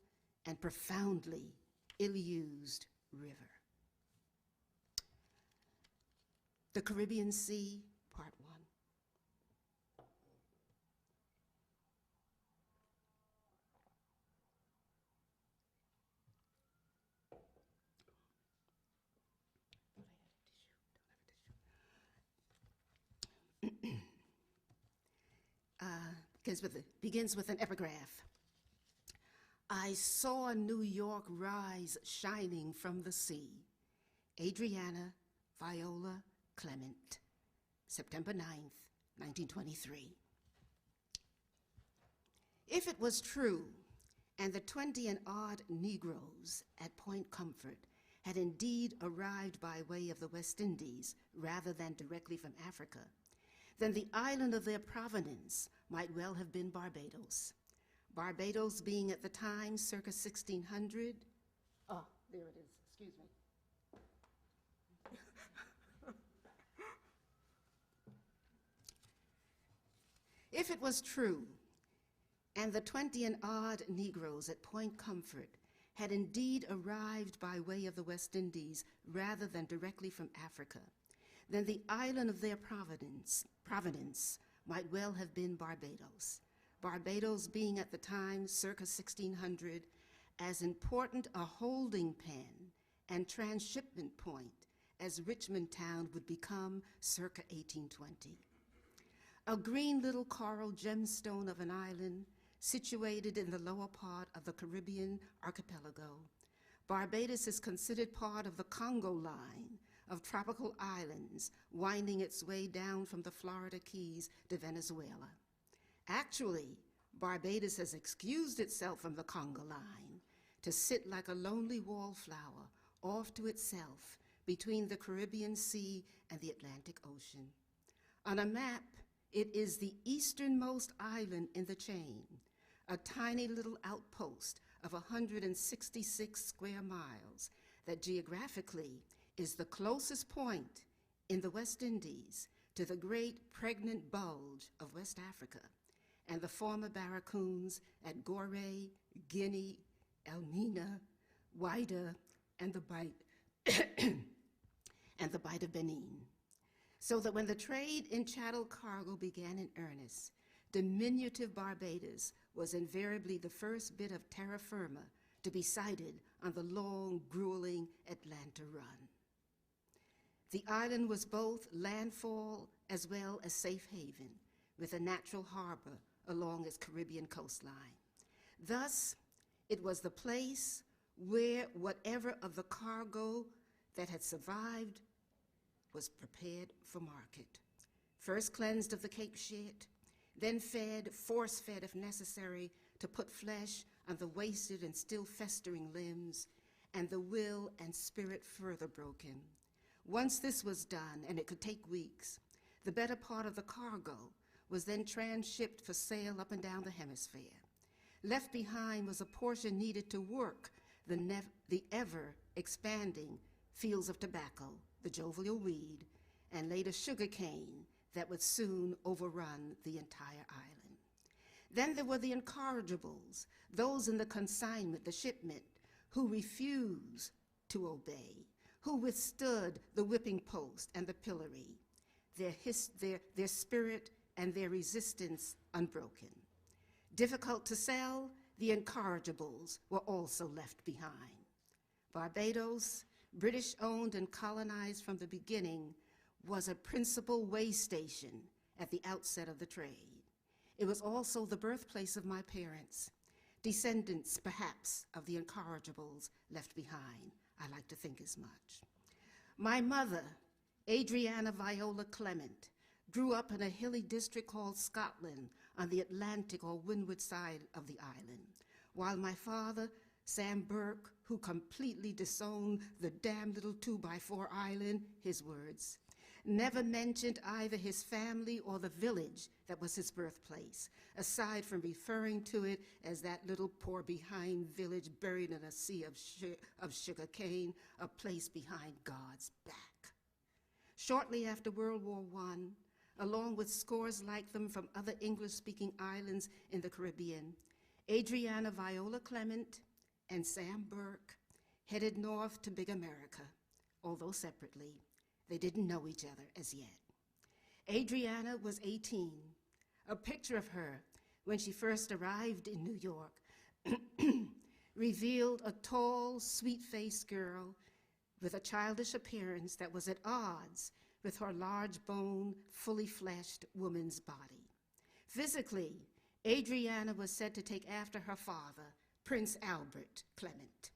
and profoundly ill-used river. The Caribbean Sea, Part 1. Begins with an epigraph. I saw New York rise shining from the sea. Adriana Viola Clement, September 9th, 1923. If it was true, and the 20 and odd Negroes at Point Comfort had indeed arrived by way of the West Indies rather than directly from Africa, then the island of their provenance might well have been Barbados. Barbados being at the time circa 1600. Oh, there it is, excuse me. If it was true, and the 20 and odd Negroes at Point Comfort had indeed arrived by way of the West Indies rather than directly from Africa, then the island of their provenance might well have been Barbados. Barbados being at the time, circa 1600, as important a holding pen and transshipment point as Richmond Town would become circa 1820. A green little coral gemstone of an island situated in the lower part of the Caribbean archipelago, Barbados is considered part of the Congo line of tropical islands winding its way down from the Florida Keys to Venezuela. Actually, Barbados has excused itself from the Congo line to sit like a lonely wallflower off to itself between the Caribbean Sea and the Atlantic Ocean. On a map, it is the easternmost island in the chain, a tiny little outpost of 166 square miles that geographically is the closest point in the West Indies to the great pregnant bulge of West Africa and the former barracoons at Gorée, Guinea, Elmina, Whydah, and the Bight of Benin. So that when the trade in chattel cargo began in earnest, diminutive Barbados was invariably the first bit of terra firma to be sighted on the long, grueling Atlanta run. The island was both landfall as well as safe haven, with a natural harbor along its Caribbean coastline. Thus, it was the place where whatever of the cargo that had survived was prepared for market. First cleansed of the cake shit, then fed, force-fed if necessary, to put flesh on the wasted and still festering limbs, and the will and spirit further broken. Once this was done, and it could take weeks, the better part of the cargo was then transshipped for sale up and down the hemisphere. Left behind was a portion needed to work the ever-expanding fields of tobacco, the jovial weed, and later sugar cane that would soon overrun the entire island. Then there were the incorrigibles, those in the consignment, the shipment, who refused to obey, who withstood the whipping post and the pillory, their spirit and their resistance unbroken. Difficult to sell, the incorrigibles were also left behind. Barbados, British-owned and colonized from the beginning, was a principal way station at the outset of the trade. It was also the birthplace of my parents, descendants, perhaps, of the incorrigibles left behind. I like to think as much. My mother, Adriana Viola Clement, grew up in a hilly district called Scotland on the Atlantic or windward side of the island, while my father, Sam Burke, who completely disowned the damn little 2x4 island, his words, never mentioned either his family or the village that was his birthplace, aside from referring to it as that little poor behind village buried in a sea of sugar cane, a place behind God's back. Shortly after World War I, along with scores like them from other English-speaking islands in the Caribbean, Adriana Viola Clement and Sam Burke headed north to Big America, although separately. They didn't know each other as yet. Adriana was 18. A picture of her when she first arrived in New York revealed a tall, sweet-faced girl with a childish appearance that was at odds with her large-boned, fully fleshed woman's body. Physically, Adriana was said to take after her father, Prince Albert Clement,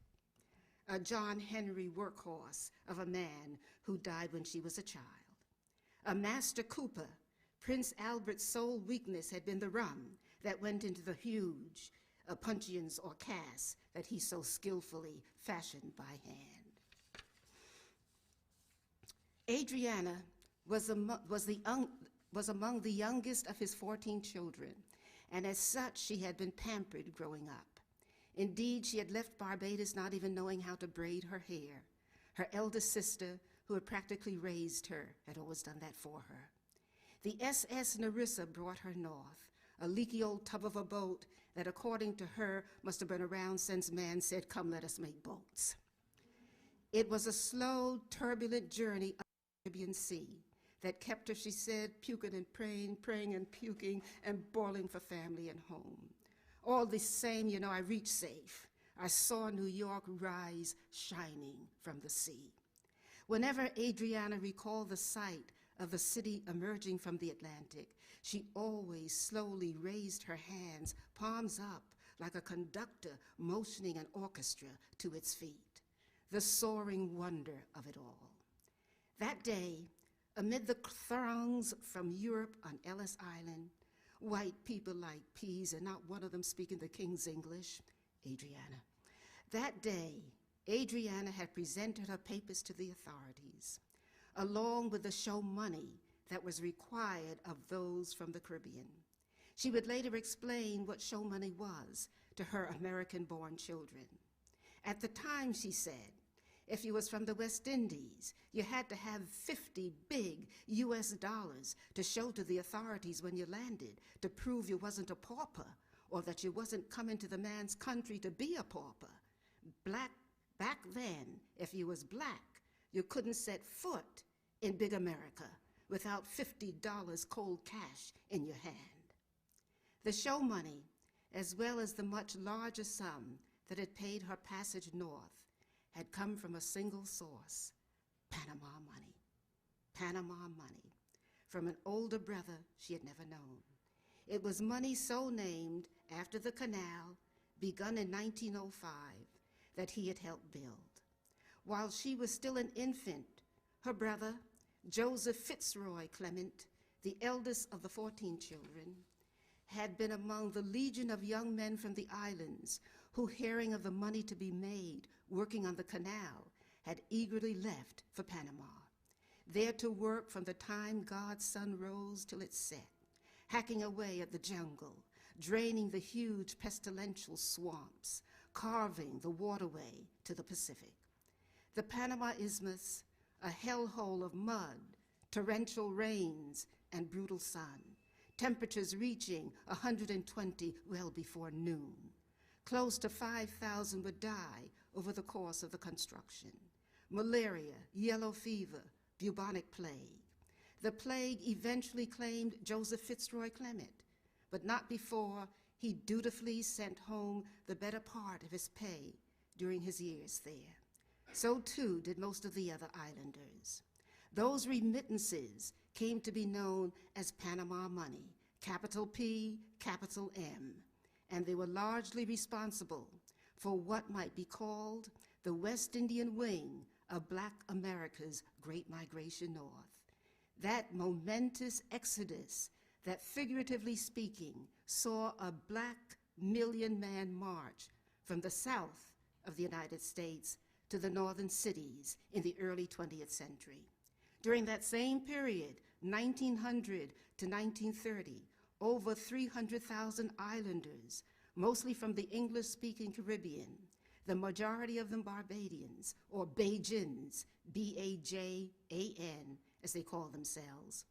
a John Henry workhorse of a man who died when she was a child. A master cooper, Prince Albert's sole weakness had been the rum that went into the huge puncheons or casks that he so skillfully fashioned by hand. Adriana was among the youngest of his 14 children, and as such, she had been pampered growing up. Indeed, she had left Barbados not even knowing how to braid her hair. Her eldest sister, who had practically raised her, had always done that for her. The SS Narissa brought her north, a leaky old tub of a boat that, according to her, must have been around since man said, "Come, let us make boats." It was a slow, turbulent journey up the Caribbean Sea that kept her, she said, puking and praying, praying and puking, and boiling for family and home. All the same, you know, I reached safe. I saw New York rise shining from the sea. Whenever Adriana recalled the sight of the city emerging from the Atlantic, she always slowly raised her hands, palms up, like a conductor motioning an orchestra to its feet, the soaring wonder of it all. That day, amid the throngs from Europe on Ellis Island, white people like peas, and not one of them speaking the king's English, Adriana. That day, Adriana had presented her papers to the authorities, along with the show money that was required of those from the Caribbean. She would later explain what show money was to her American-born children. At the time, she said, if you was from the West Indies, you had to have 50 big US dollars to show to the authorities when you landed to prove you wasn't a pauper or that you wasn't coming to the man's country to be a pauper. Back then, if you was black, you couldn't set foot in big America without $50 cold cash in your hand. The show money, as well as the much larger sum that had paid her passage north, had come from a single source, Panama money. Panama money, from an older brother she had never known. It was money so named after the canal, begun in 1905, that he had helped build. While she was still an infant, her brother, Joseph Fitzroy Clement, the eldest of the 14 children, had been among the legion of young men from the islands who, hearing of the money to be made working on the canal, had eagerly left for Panama, there to work from the time God's sun rose till it set, hacking away at the jungle, draining the huge pestilential swamps, carving the waterway to the Pacific. The Panama Isthmus, a hellhole of mud, torrential rains, and brutal sun, temperatures reaching 120 well before noon. Close to 5,000 would die over the course of the construction. Malaria, yellow fever, bubonic plague. The plague eventually claimed Joseph Fitzroy Clement, but not before he dutifully sent home the better part of his pay during his years there. So too did most of the other islanders. Those remittances came to be known as Panama money, capital P, capital M, and they were largely responsible for what might be called the West Indian wing of Black America's Great Migration North. That momentous exodus that, figuratively speaking, saw a Black million-man march from the south of the United States to the northern cities in the early 20th century. During that same period, 1900 to 1930, over 300,000 islanders, mostly from the English-speaking Caribbean, the majority of them Barbadians, or Bajans, B-A-J-A-N, as they call themselves,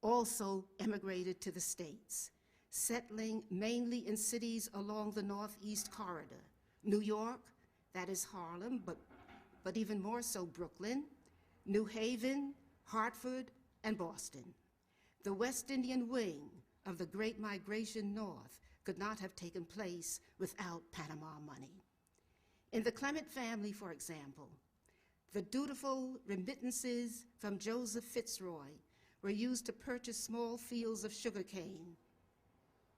also emigrated to the States, settling mainly in cities along the Northeast Corridor. New York, that is Harlem, but even more so Brooklyn, New Haven, Hartford, and Boston. The West Indian wing of the Great Migration North could not have taken place without Panama money. In the Clement family, for example, the dutiful remittances from Joseph Fitzroy were used to purchase small fields of sugarcane.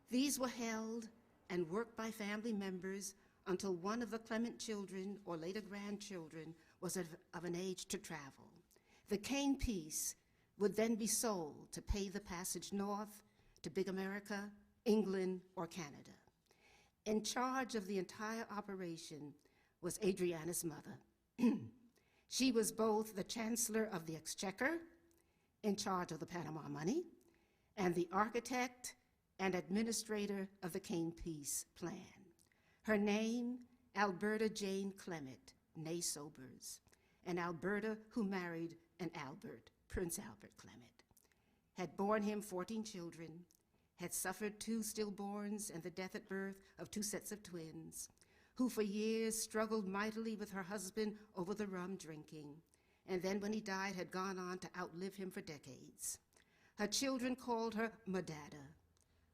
These were held and worked by family members until one of the Clement children or later grandchildren was of an age to travel. The cane piece would then be sold to pay the passage north to Big America, England, or Canada. In charge of the entire operation was Adriana's mother. She was both the Chancellor of the Exchequer, in charge of the Panama money, and the architect and administrator of the cane piece plan. Her name, Alberta Jane Clement, née Sobers, and Alberta, who married an Albert, Prince Albert Clement, had borne him 14 children, had suffered 2 stillborns and the death at birth of 2 sets of twins, who for years struggled mightily with her husband over the rum drinking, and then when he died had gone on to outlive him for decades. Her children called her Madada,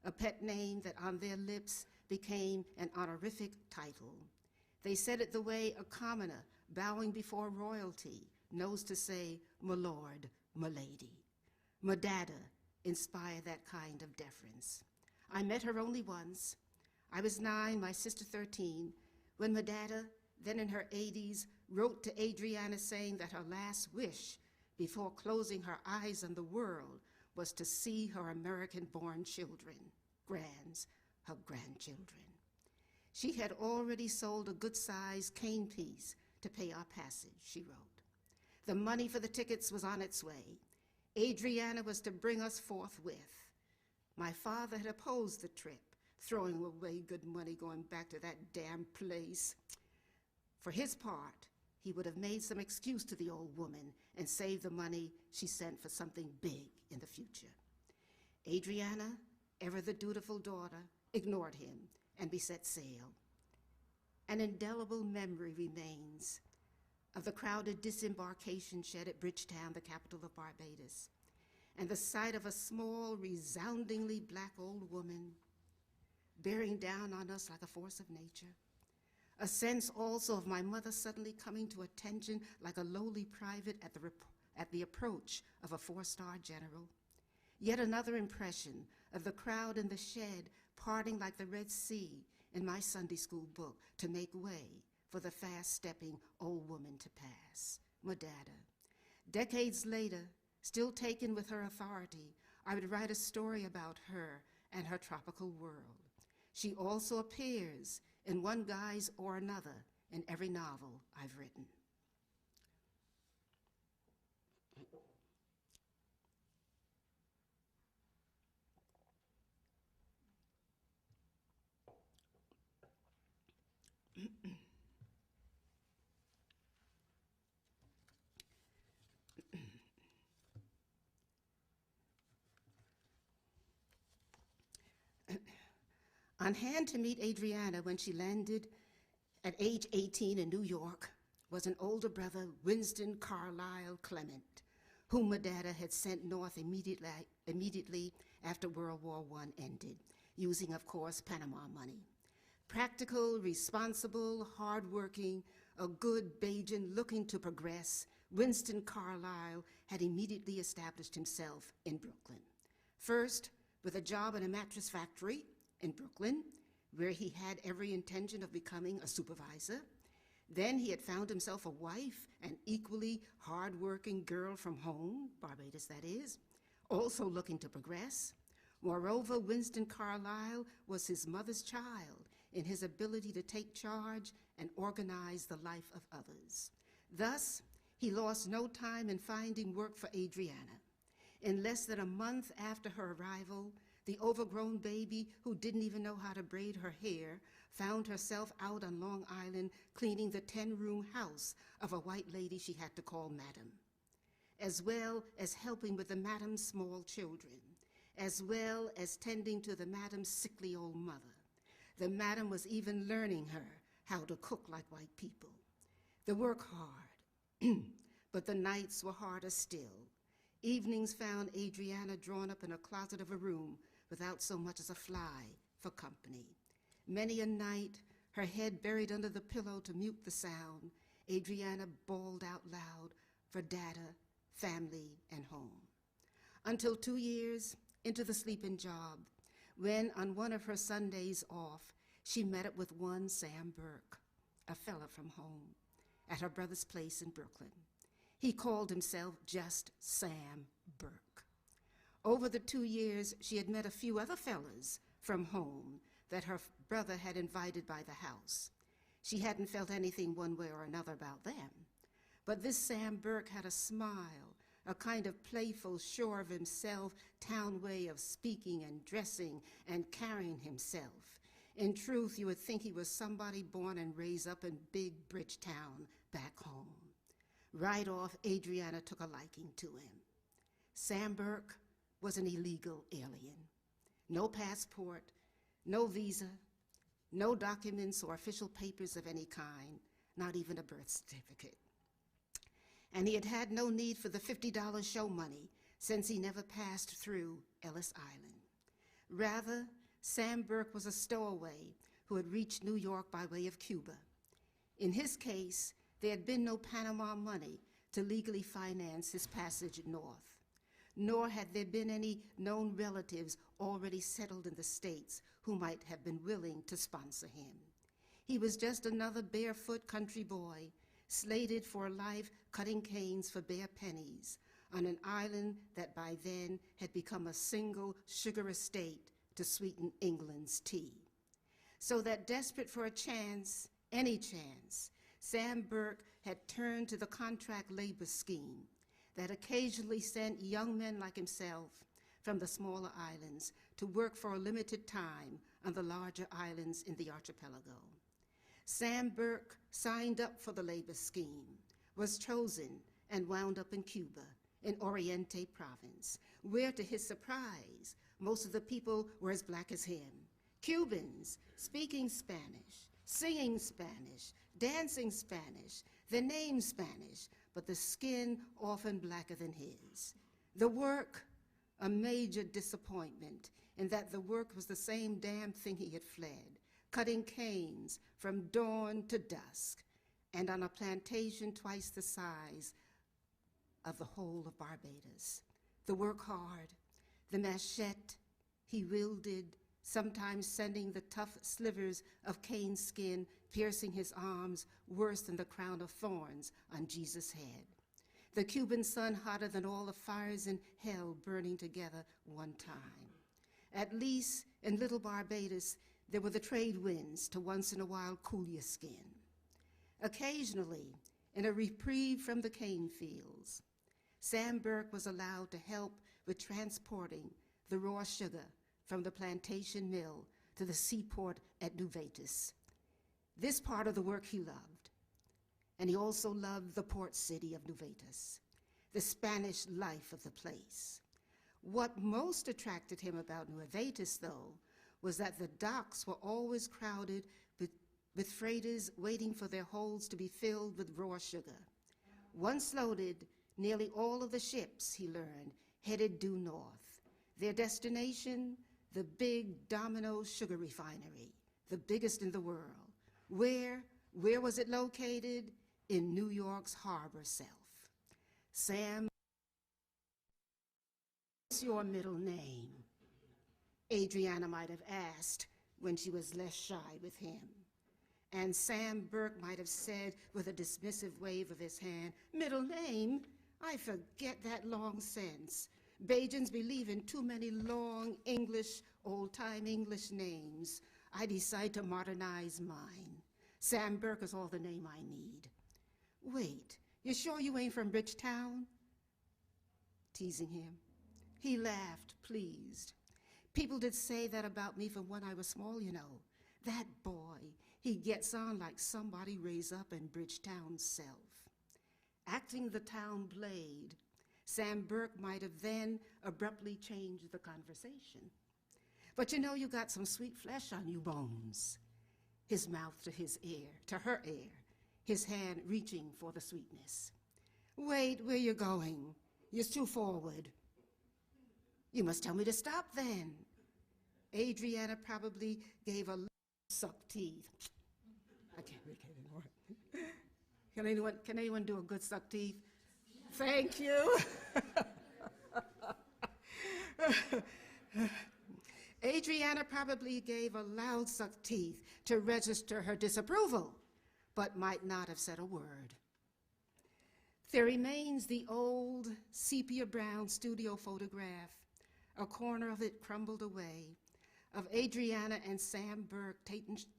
a pet name that on their lips became an honorific title. They said it the way a commoner bowing before royalty knows to say, "My lord, my lady." Madada inspired that kind of deference. I met her only once. I was 9, my sister 13, when Madada, then in her 80s, wrote to Adriana saying that her last wish before closing her eyes on the world was to see her American-born children, her grandchildren. She had already sold a good-sized cane piece to pay our passage, she wrote. The money for the tickets was on its way. Adriana was to bring us forthwith. My father had opposed the trip, throwing away good money going back to that damn place. For his part, he would have made some excuse to the old woman and saved the money she sent for something big in the future. Adriana, ever the dutiful daughter, ignored him and we set sail. An indelible memory remains of the crowded disembarkation shed at Bridgetown, the capital of Barbados, and the sight of a small, resoundingly Black old woman bearing down on us like a force of nature. A sense also of my mother suddenly coming to attention like a lowly private at the approach of a 4-star general. Yet another impression of the crowd in the shed parting like the Red Sea in my Sunday school book to make way for the fast-stepping old woman to pass, Modada. Decades later, still taken with her authority, I would write a story about her and her tropical world. She also appears in one guise or another in every novel I've written. On hand to meet Adriana when she landed at age 18 in New York was an older brother, Winston Carlisle Clement, whom Modada had sent north immediately after World War I ended, using, of course, Panama money. Practical, responsible, hardworking, a good Bajan looking to progress, Winston Carlisle had immediately established himself in Brooklyn. First, with a job in a mattress factory in Brooklyn, where he had every intention of becoming a supervisor. Then he had found himself a wife, an equally hard-working girl from home, Barbados that is, also looking to progress. Moreover, Winston Carlisle was his mother's child in his ability to take charge and organize the life of others. Thus, he lost no time in finding work for Adriana. In less than a month after her arrival, the overgrown baby who didn't even know how to braid her hair found herself out on Long Island cleaning the 10-room house of a white lady she had to call Madam, as well as helping with the Madam's small children, as well as tending to the Madam's sickly old mother. The Madam was even learning her how to cook like white people. The work hard, but the nights were harder still. Evenings found Adriana drawn up in a closet of a room without so much as a fly for company. Many a night, her head buried under the pillow to mute the sound, Adriana bawled out loud for data, family, and home. Until 2 years into the sleeping job, when on one of her Sundays off, she met up with one Sam Burke, a fella from home, at her brother's place in Brooklyn. He called himself just Sam Burke. Over the 2 years, she had met a few other fellas from home that her brother had invited by the house. She hadn't felt anything one way or another about them. But this Sam Burke had a smile, a kind of playful, sure of himself, town way of speaking and dressing and carrying himself. In truth, you would think he was somebody born and raised up in Big Bridgetown back home. Right off, Adriana took a liking to him. Sam Burke was an illegal alien. No passport, no visa, no documents or official papers of any kind, not even a birth certificate. And he had had no need for the $50 show money since he never passed through Ellis Island. Rather, Sam Burke was a stowaway who had reached New York by way of Cuba. In his case, there had been no Panama money to legally finance his passage north, nor had there been any known relatives already settled in the States who might have been willing to sponsor him. He was just another barefoot country boy, slated for life cutting canes for bare pennies on an island that by then had become a single sugar estate to sweeten England's tea. So that desperate for a chance, any chance, Sam Burke had turned to the contract labor scheme that occasionally sent young men like himself from the smaller islands to work for a limited time on the larger islands in the archipelago. Sam Burke signed up for the labor scheme, was chosen, and wound up in Cuba, in Oriente province, where, to his surprise, most of the people were as black as him. Cubans, speaking Spanish, singing Spanish, dancing Spanish, their name Spanish, but the skin often blacker than his. The work, a major disappointment, in that the work was the same damn thing he had fled, cutting canes from dawn to dusk, and on a plantation twice the size of the whole of Barbados. The work hard, the machete he wielded sometimes sending the tough slivers of cane skin piercing his arms worse than the crown of thorns on Jesus' head. The Cuban sun hotter than all the fires in hell burning together one time. At least in little Barbados, there were the trade winds to once in a while cool your skin. Occasionally, in a reprieve from the cane fields, Sam Burke was allowed to help with transporting the raw sugar from the plantation mill to the seaport at New Vetus. This part of the work he loved, and he also loved the port city of New Vetus, the Spanish life of the place. What most attracted him about New Vetus, though, was that the docks were always crowded with freighters waiting for their holds to be filled with raw sugar. Once loaded, nearly all of the ships, he learned, headed due north. Their destination, the big Domino sugar refinery, the biggest in the world. Where was it located? In New York's harbor self. Sam, what's your middle name? Adriana might have asked when she was less shy with him. And Sam Burke might have said with a dismissive wave of his hand, middle name? I forget that long sense. Bajans believe in too many long English, old-time English names. I decide to modernize mine. Sam Burke is all the name I need. Wait, you sure you ain't from Bridgetown? Teasing him. He laughed, pleased. People did say that about me from when I was small, you know. That boy, he gets on like somebody raised up in Bridgetown self. Acting the town blade, Sam Burke might have then abruptly changed the conversation. But you know you got some sweet flesh on you bones. His mouth to his ear, to her ear, his hand reaching for the sweetness. Wait, where you going? You're too forward. You must tell me to stop then. Adriana probably gave a suck teeth. I can't make it anymore. Can anyone do a good suck teeth? Thank you. Adriana probably gave a loud suck teeth to register her disapproval, but might not have said a word. There remains the old sepia brown studio photograph, a corner of it crumbled away, of Adriana and Sam Burke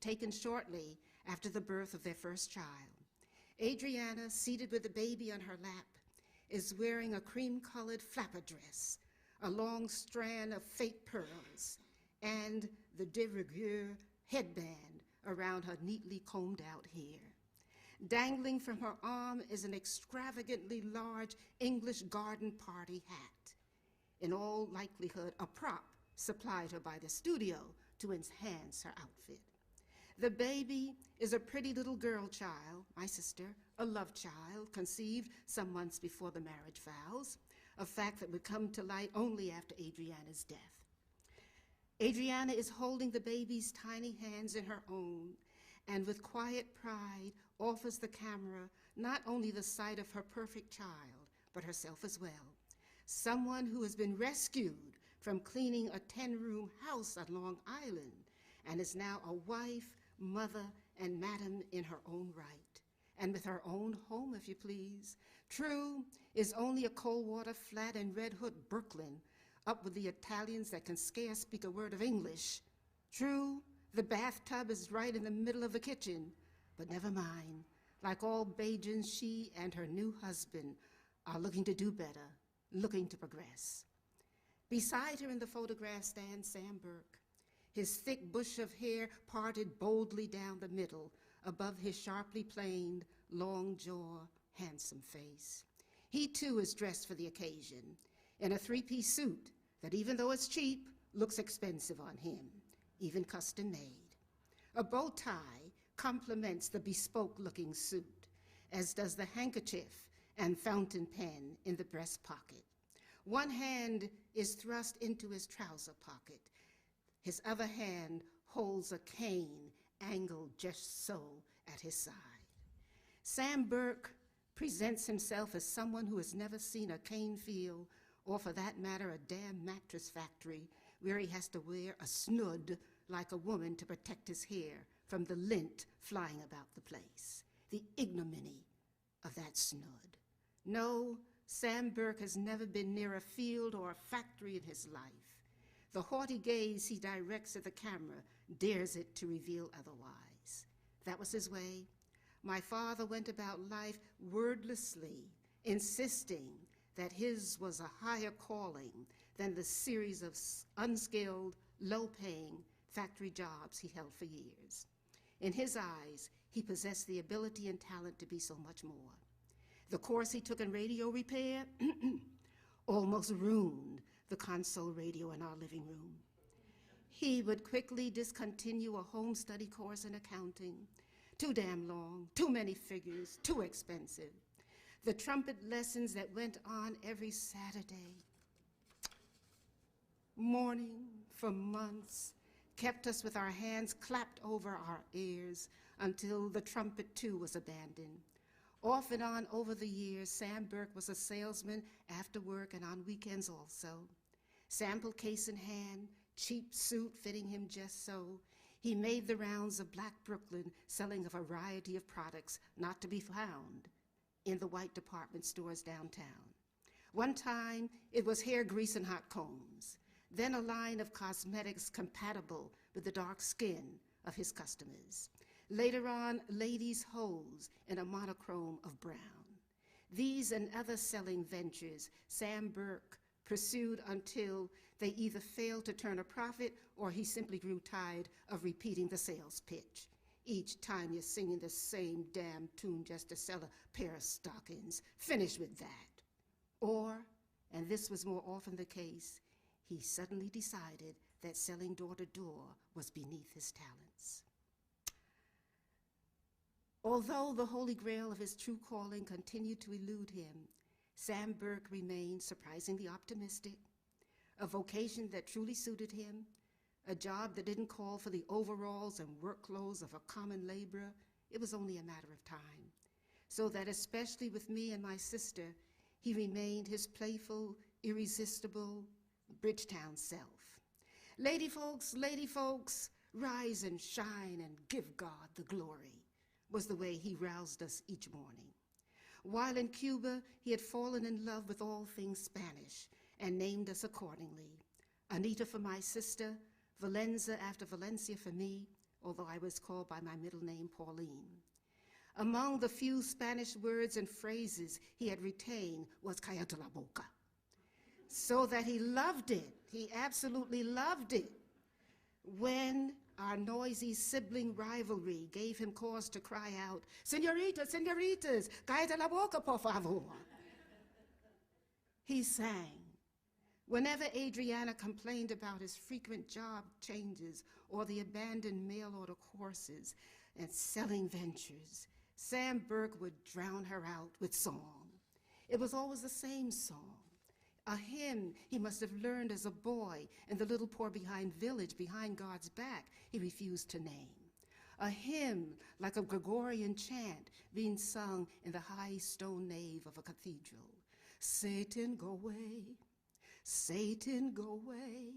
taken shortly after the birth of their first child. Adriana, seated with the baby on her lap, is wearing a cream-colored flapper dress, a long strand of fake pearls, and the de rigueur headband around her neatly combed-out hair. Dangling from her arm is an extravagantly large English garden party hat, in all likelihood a prop supplied her by the studio to enhance her outfit. The baby is a pretty little girl child, my sister, a love child, conceived some months before the marriage vows, a fact that would come to light only after Adriana's death. Adriana is holding the baby's tiny hands in her own, and with quiet pride offers the camera not only the sight of her perfect child, but herself as well. Someone who has been rescued from cleaning a 10-room house on Long Island and is now a wife, mother, and madam in her own right, and with her own home, if you please. True, is only a cold water flat in Red Hook, Brooklyn, up with the Italians that can scarce speak a word of English. True, the bathtub is right in the middle of the kitchen, but never mind. Like all Bajans, she and her new husband are looking to do better, looking to progress. Beside her in the photograph stands Sam Burke, his thick bush of hair parted boldly down the middle above his sharply planed, long jaw, handsome face. He too is dressed for the occasion in a three-piece suit that, even though it's cheap, looks expensive on him, even custom made. A bow tie complements the bespoke-looking suit, as does the handkerchief and fountain pen in the breast pocket. One hand is thrust into his trouser pocket. His other hand holds a cane angled just so at his side. Sam Burke presents himself as someone who has never seen a cane field, or for that matter, a damn mattress factory, where he has to wear a snood like a woman to protect his hair from the lint flying about the place. The ignominy of that snood. No, Sam Burke has never been near a field or a factory in his life. The haughty gaze he directs at the camera dares it to reveal otherwise. That was his way. My father went about life wordlessly, insisting that his was a higher calling than the series of unskilled, low-paying factory jobs he held for years. In his eyes, he possessed the ability and talent to be so much more. The course he took in radio repair almost ruined the console radio in our living room. He would quickly discontinue a home study course in accounting. Too damn long, too many figures, too expensive. The trumpet lessons that went on every Saturday morning for months kept us with our hands clapped over our ears until the trumpet too was abandoned. Off and on over the years, Sam Burke was a salesman after work and on weekends also. Sample case in hand, cheap suit fitting him just so, he made the rounds of Black Brooklyn selling a variety of products not to be found in the white department stores downtown. One time, it was hair grease and hot combs, then a line of cosmetics compatible with the dark skin of his customers. Later on, ladies' hose in a monochrome of brown. These and other selling ventures Sam Burke pursued until they either failed to turn a profit or he simply grew tired of repeating the sales pitch. Each time you're singing the same damn tune just to sell a pair of stockings. Finish with that. Or, and this was more often the case, he suddenly decided that selling door to door was beneath his talents. Although the holy grail of his true calling continued to elude him, Sam Burke remained surprisingly optimistic. A vocation that truly suited him, a job that didn't call for the overalls and work clothes of a common laborer, it was only a matter of time. So that especially with me and my sister, he remained his playful, irresistible Bridgetown self. Lady folks, rise and shine and give God the glory, was the way he roused us each morning. While in Cuba, he had fallen in love with all things Spanish and named us accordingly. Anita for my sister, Valenza after Valencia for me, although I was called by my middle name, Pauline. Among the few Spanish words and phrases he had retained was cállate la boca. So that he loved it, he absolutely loved it. When our noisy sibling rivalry gave him cause to cry out, "Señoritas, señoritas, cállate la boca, por favor." He sang. Whenever Adriana complained about his frequent job changes or the abandoned mail order courses and selling ventures, Sam Burke would drown her out with song. It was always the same song. A hymn he must have learned as a boy in the little poor-behind village behind God's back he refused to name. A hymn like a Gregorian chant being sung in the high stone nave of a cathedral. Satan, go away. Satan, go away.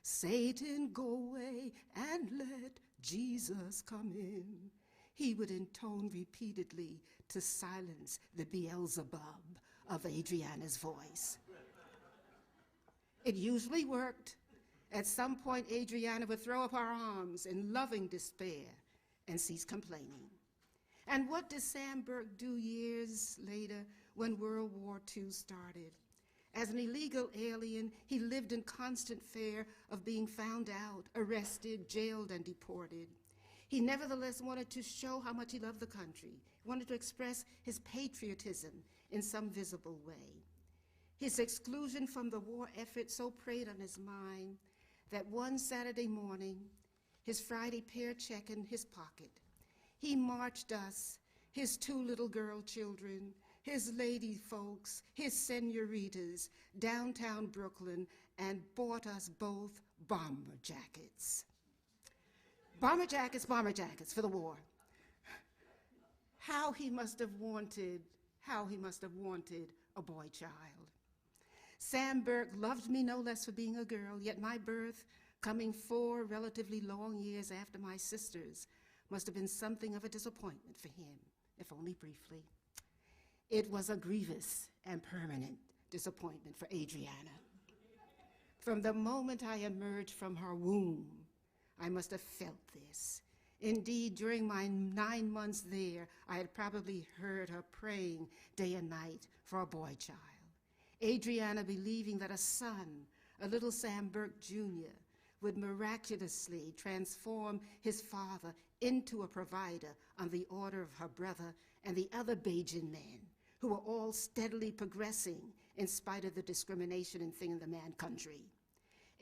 Satan, go away and let Jesus come in. He would intone repeatedly to silence the Beelzebub of Adriana's voice. It usually worked. At some point, Adriana would throw up her arms in loving despair and cease complaining. And what did Sam Burke do years later when World War II started? As an illegal alien, he lived in constant fear of being found out, arrested, jailed, and deported. He nevertheless wanted to show how much he loved the country, wanted to express his patriotism in some visible way. His exclusion from the war effort so preyed on his mind that one Saturday morning, his Friday paycheck in his pocket, he marched us, his two little girl children, his lady folks, his senoritas, downtown Brooklyn, and bought us both bomber jackets. Bomber jackets for the war. How he must have wanted a boy child. Sam Burke loved me no less for being a girl, yet my birth, coming 4 relatively long years after my sister's, must have been something of a disappointment for him, if only briefly. It was a grievous and permanent disappointment for Adriana. From the moment I emerged from her womb, I must have felt this. Indeed, during my 9 months there, I had probably heard her praying day and night for a boy child. Adriana believing that a son, a little Sam Burke Jr., would miraculously transform his father into a provider on the order of her brother and the other Bajan men, who were all steadily progressing in spite of the discrimination and thing in the man country.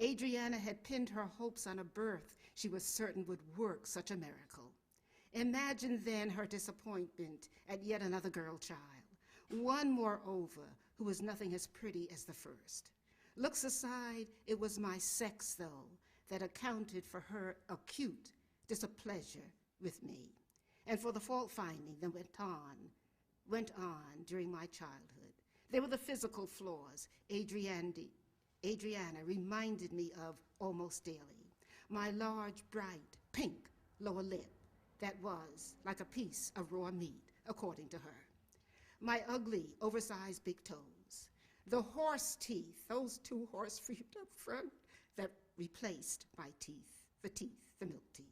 Adriana had pinned her hopes on a birth she was certain would work such a miracle. Imagine then her disappointment at yet another girl child, one moreover who was nothing as pretty as the first. Looks aside, it was my sex, though, that accounted for her acute displeasure with me, and for the fault-finding that went on during my childhood. There were the physical flaws Adriana reminded me of almost daily. My large, bright, pink lower lip that was like a piece of raw meat, according to her. My ugly, oversized big toes. The horse teeth, those 2 horse feet up front that replaced my teeth, the milk teeth.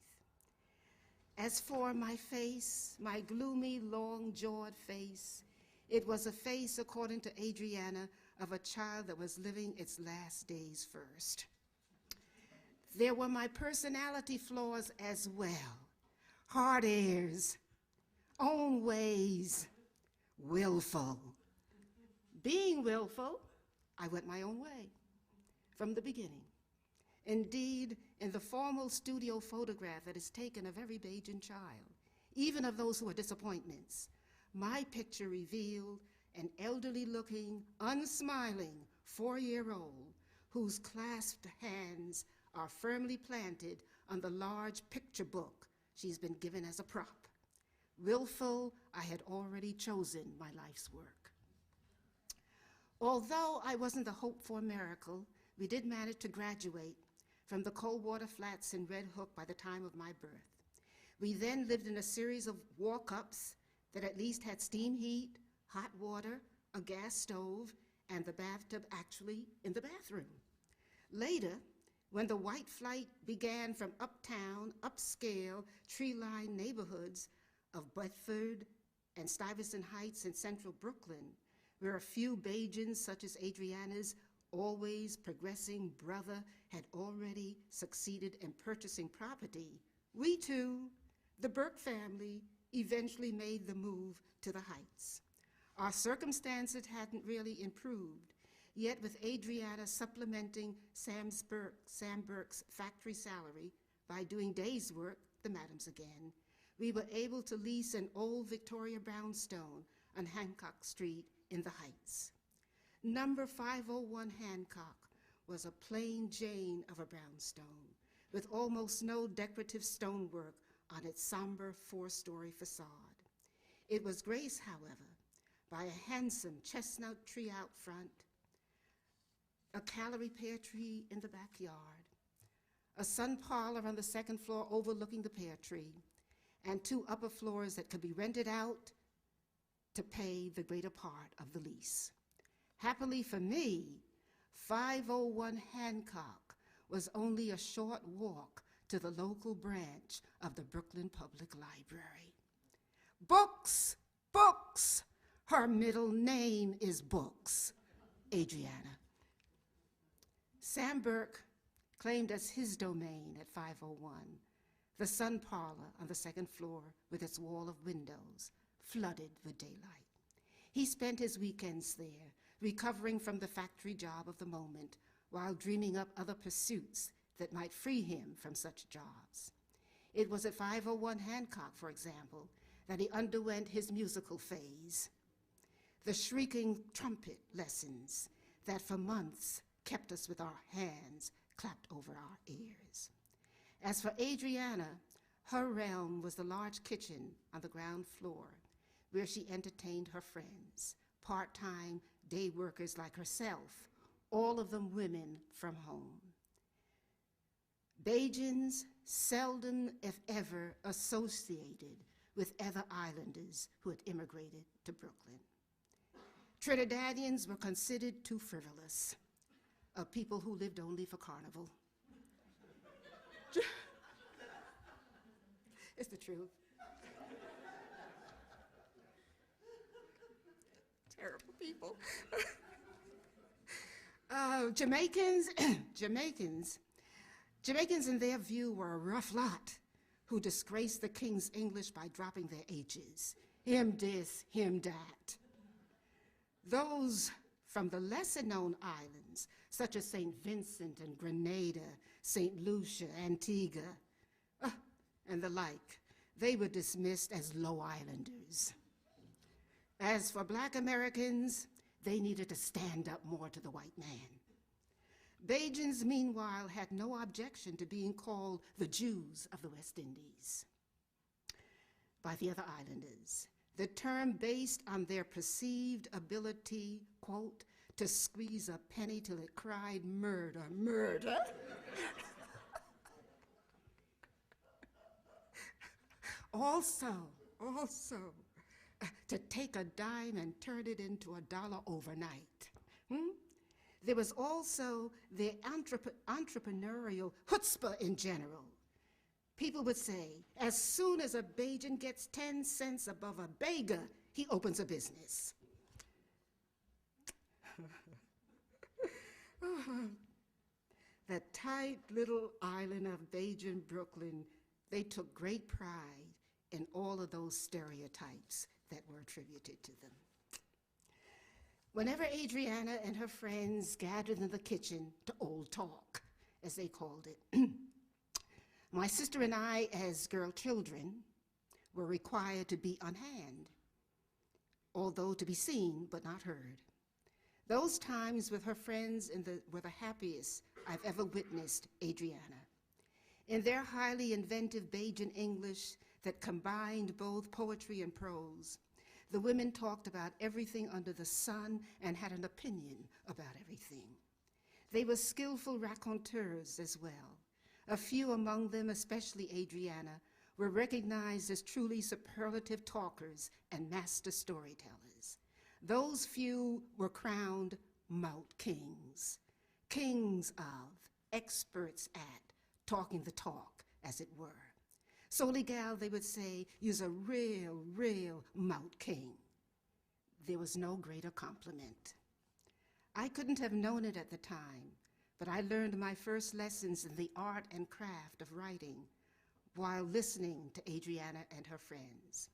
As for my face, my gloomy, long-jawed face, it was a face, according to Adriana, of a child that was living its last days first. There were my personality flaws as well. Hard airs, own ways, willful. Being willful, I went my own way from the beginning. Indeed, in the formal studio photograph that is taken of every Bajan child, even of those who are disappointments, my picture revealed an elderly-looking, unsmiling 4-year-old whose clasped hands are firmly planted on the large picture book she's been given as a prop. Willful, I had already chosen my life's work. Although I wasn't the hoped-for miracle, we did manage to graduate from the Coldwater Flats in Red Hook by the time of my birth. We then lived in a series of walk-ups that at least had steam heat, hot water, a gas stove, and the bathtub actually in the bathroom. Later, when the white flight began from uptown, upscale, tree-lined neighborhoods of Bedford and Stuyvesant Heights in central Brooklyn, where a few Bajans such as Adriana's always progressing brother had already succeeded in purchasing property, we too, the Burke family, eventually made the move to the Heights. Our circumstances hadn't really improved, yet with Adriana supplementing Sam Burke's factory salary by doing day's work, the madams again, we were able to lease an old Victoria brownstone on Hancock Street in the Heights. Number 501 Hancock was a plain Jane of a brownstone with almost no decorative stonework on its somber 4-story facade. It was graced, however, by a handsome chestnut tree out front, a Callery pear tree in the backyard, a sun parlor on the 2nd floor overlooking the pear tree, and 2 upper floors that could be rented out to pay the greater part of the lease. Happily for me, 501 Hancock was only a short walk to the local branch of the Brooklyn Public Library. Books, books. Her middle name is Books, Adriana. Sam Burke claimed as his domain at 501 the sun parlor on the 2nd floor with its wall of windows flooded with daylight. He spent his weekends there, recovering from the factory job of the moment while dreaming up other pursuits that might free him from such jobs. It was at 501 Hancock, for example, that he underwent his musical phase, the shrieking trumpet lessons that for months kept us with our hands clapped over our ears. As for Adriana, her realm was the large kitchen on the ground floor where she entertained her friends, part-time day workers like herself, all of them women from home. Bajans seldom, if ever, associated with other islanders who had immigrated to Brooklyn. Trinidadians were considered too frivolous, a people who lived only for carnival. It's the truth. Terrible people. Jamaicans in their view were a rough lot who disgraced the king's English by dropping their H's. Him this, him that. Those from the lesser-known islands, such as St. Vincent and Grenada, St. Lucia, Antigua, and the like, they were dismissed as low islanders. As for Black Americans, they needed to stand up more to the white man. Bajans, meanwhile, had no objection to being called the Jews of the West Indies by the other islanders, the term based on their perceived ability, quote, to squeeze a penny till it cried murder, murder. Also, to take a dime and turn it into $1 overnight. There was also the entrepreneurial chutzpah in general. People would say, as soon as a Bajan gets 10 cents above a Bega, he opens a business. The tight little island of Bajan Brooklyn, they took great pride in all of those stereotypes that were attributed to them. Whenever Adriana and her friends gathered in the kitchen to old talk, as they called it, my sister and I, as girl children, were required to be on hand, although to be seen but not heard. Those times with her friends were the happiest I've ever witnessed Adriana. In their highly inventive Bajan English that combined both poetry and prose, the women talked about everything under the sun and had an opinion about everything. They were skillful raconteurs as well. A few among them, especially Adriana, were recognized as truly superlative talkers and master storytellers. Those few were crowned mout kings, kings of, experts at, talking the talk, as it were. Soligal, they would say, you's a real mout king. There was no greater compliment. I couldn't have known it at the time, but I learned my first lessons in the art and craft of writing while listening to Adriana and her friends.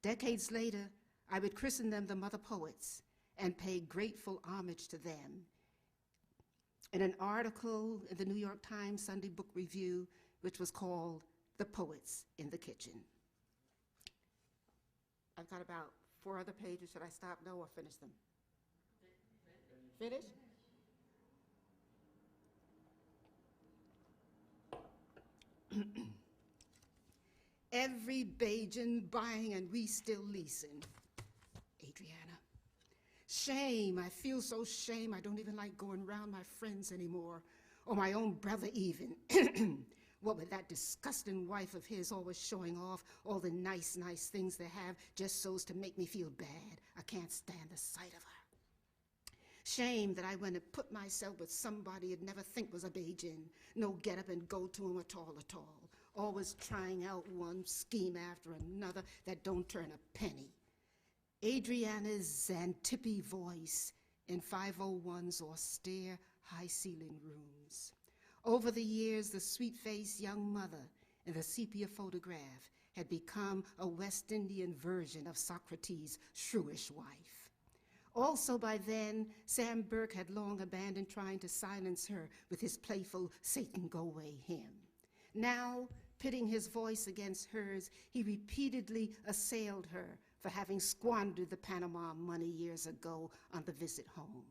Decades later, I would christen them the Mother Poets and pay grateful homage to them. In an article in the New York Times Sunday Book Review, which was called The Poets in the Kitchen. I've got about 4 other pages. Should I stop now or finish them? Finish? Every Bajan buying and we still leasing. Adriana. Shame, I feel so shame. I don't even like going around my friends anymore, or my own brother even. What with that disgusting wife of his always showing off all the nice things they have just so as to make me feel bad. I can't stand the sight of her. Shame that I went and put myself with somebody I'd never think was a Bajan. No get up and go to him at all. Always trying out one scheme after another that don't turn a penny. Adriana's Xantippe voice in 501's austere, high-ceiling rooms. Over the years, the sweet-faced young mother in the sepia photograph had become a West Indian version of Socrates' shrewish wife. Also by then, Sam Burke had long abandoned trying to silence her with his playful Satan Go Away hymn. Now, pitting his voice against hers, he repeatedly assailed her for having squandered the Panama money years ago on the visit home.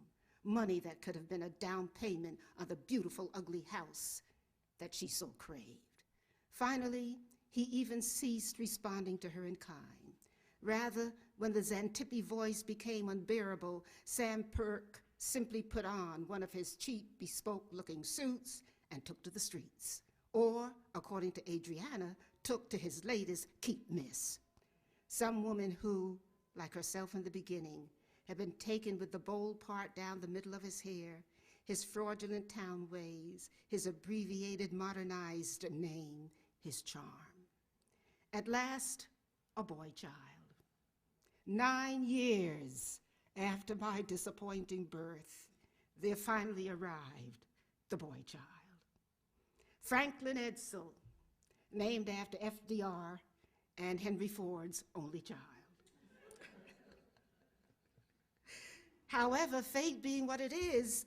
Money that could have been a down payment on the beautiful, ugly house that she so craved. Finally, he even ceased responding to her in kind. Rather, when the Xantippe voice became unbearable, Sam Burke simply put on one of his cheap, bespoke-looking suits and took to the streets, or, according to Adriana, took to his latest keep miss. Some woman who, like herself in the beginning, had been taken with the bold part down the middle of his hair, his fraudulent town ways, his abbreviated modernized name, his charm. At last, a boy child. 9 years after my disappointing birth, there finally arrived the boy child. Franklin Edsel, named after FDR and Henry Ford's only child. However, fate being what it is,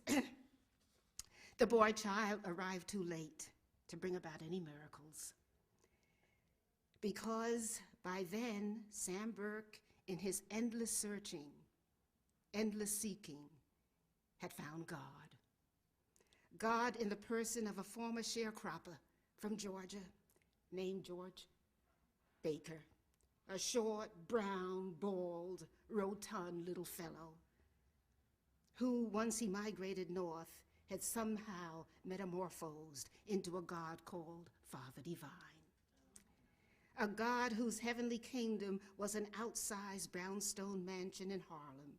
the boy child arrived too late to bring about any miracles. Because by then, Sam Burke, in his endless searching, endless seeking, had found God. God in the person of a former sharecropper from Georgia named George Baker, a short, brown, bald, rotund little fellow who, once he migrated north, had somehow metamorphosed into a God called Father Divine. A God whose heavenly kingdom was an outsized brownstone mansion in Harlem.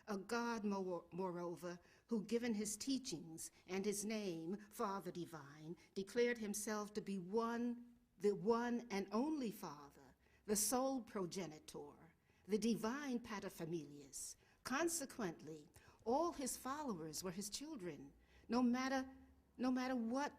A God, moreover, who, given his teachings and his name, Father Divine, declared himself to be the one and only Father, the sole progenitor, the divine paterfamilias. Consequently, all his followers were his children, no matter what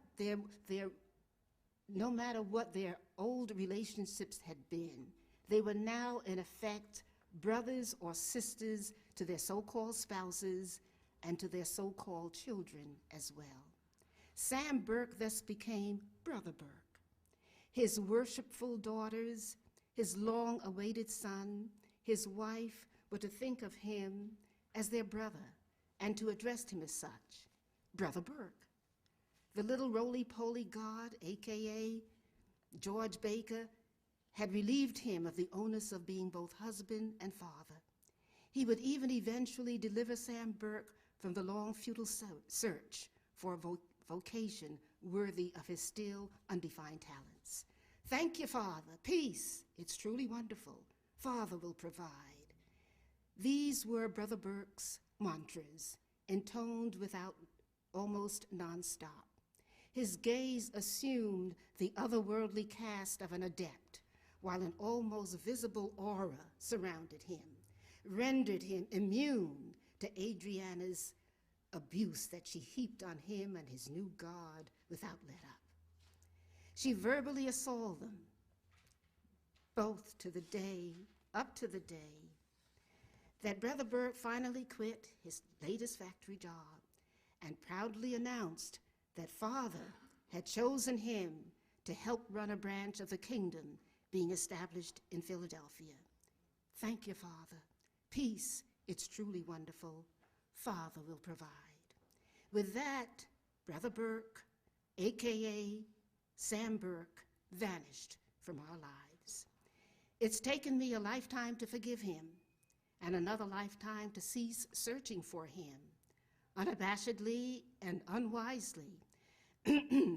their old relationships had been. They were now, in effect, brothers or sisters to their so-called spouses and to their so-called children as well. Sam Burke thus became Brother Burke. His worshipful daughters, his long-awaited son, his wife were to think of him as their brother and to address him as such, Brother Burke. The little roly-poly god, AKA George Baker, had relieved him of the onus of being both husband and father. He would even eventually deliver Sam Burke from the long futile search for a vocation worthy of his still undefined talents. Thank you, Father. Peace. It's truly wonderful. Father will provide. These were Brother Burke's mantras, intoned without almost nonstop. His gaze assumed the otherworldly cast of an adept, while an almost visible aura surrounded him, rendered him immune to Adriana's abuse that she heaped on him and his new God without let up. She verbally assaulted them, both up to the day that Brother Burke finally quit his latest factory job and proudly announced that Father had chosen him to help run a branch of the kingdom being established in Philadelphia. Thank you, Father. Peace, it's truly wonderful. Father will provide. With that, Brother Burke, AKA Sam Burke, vanished from our lives. It's taken me a lifetime to forgive him and another lifetime to cease searching for him, unabashedly and unwisely,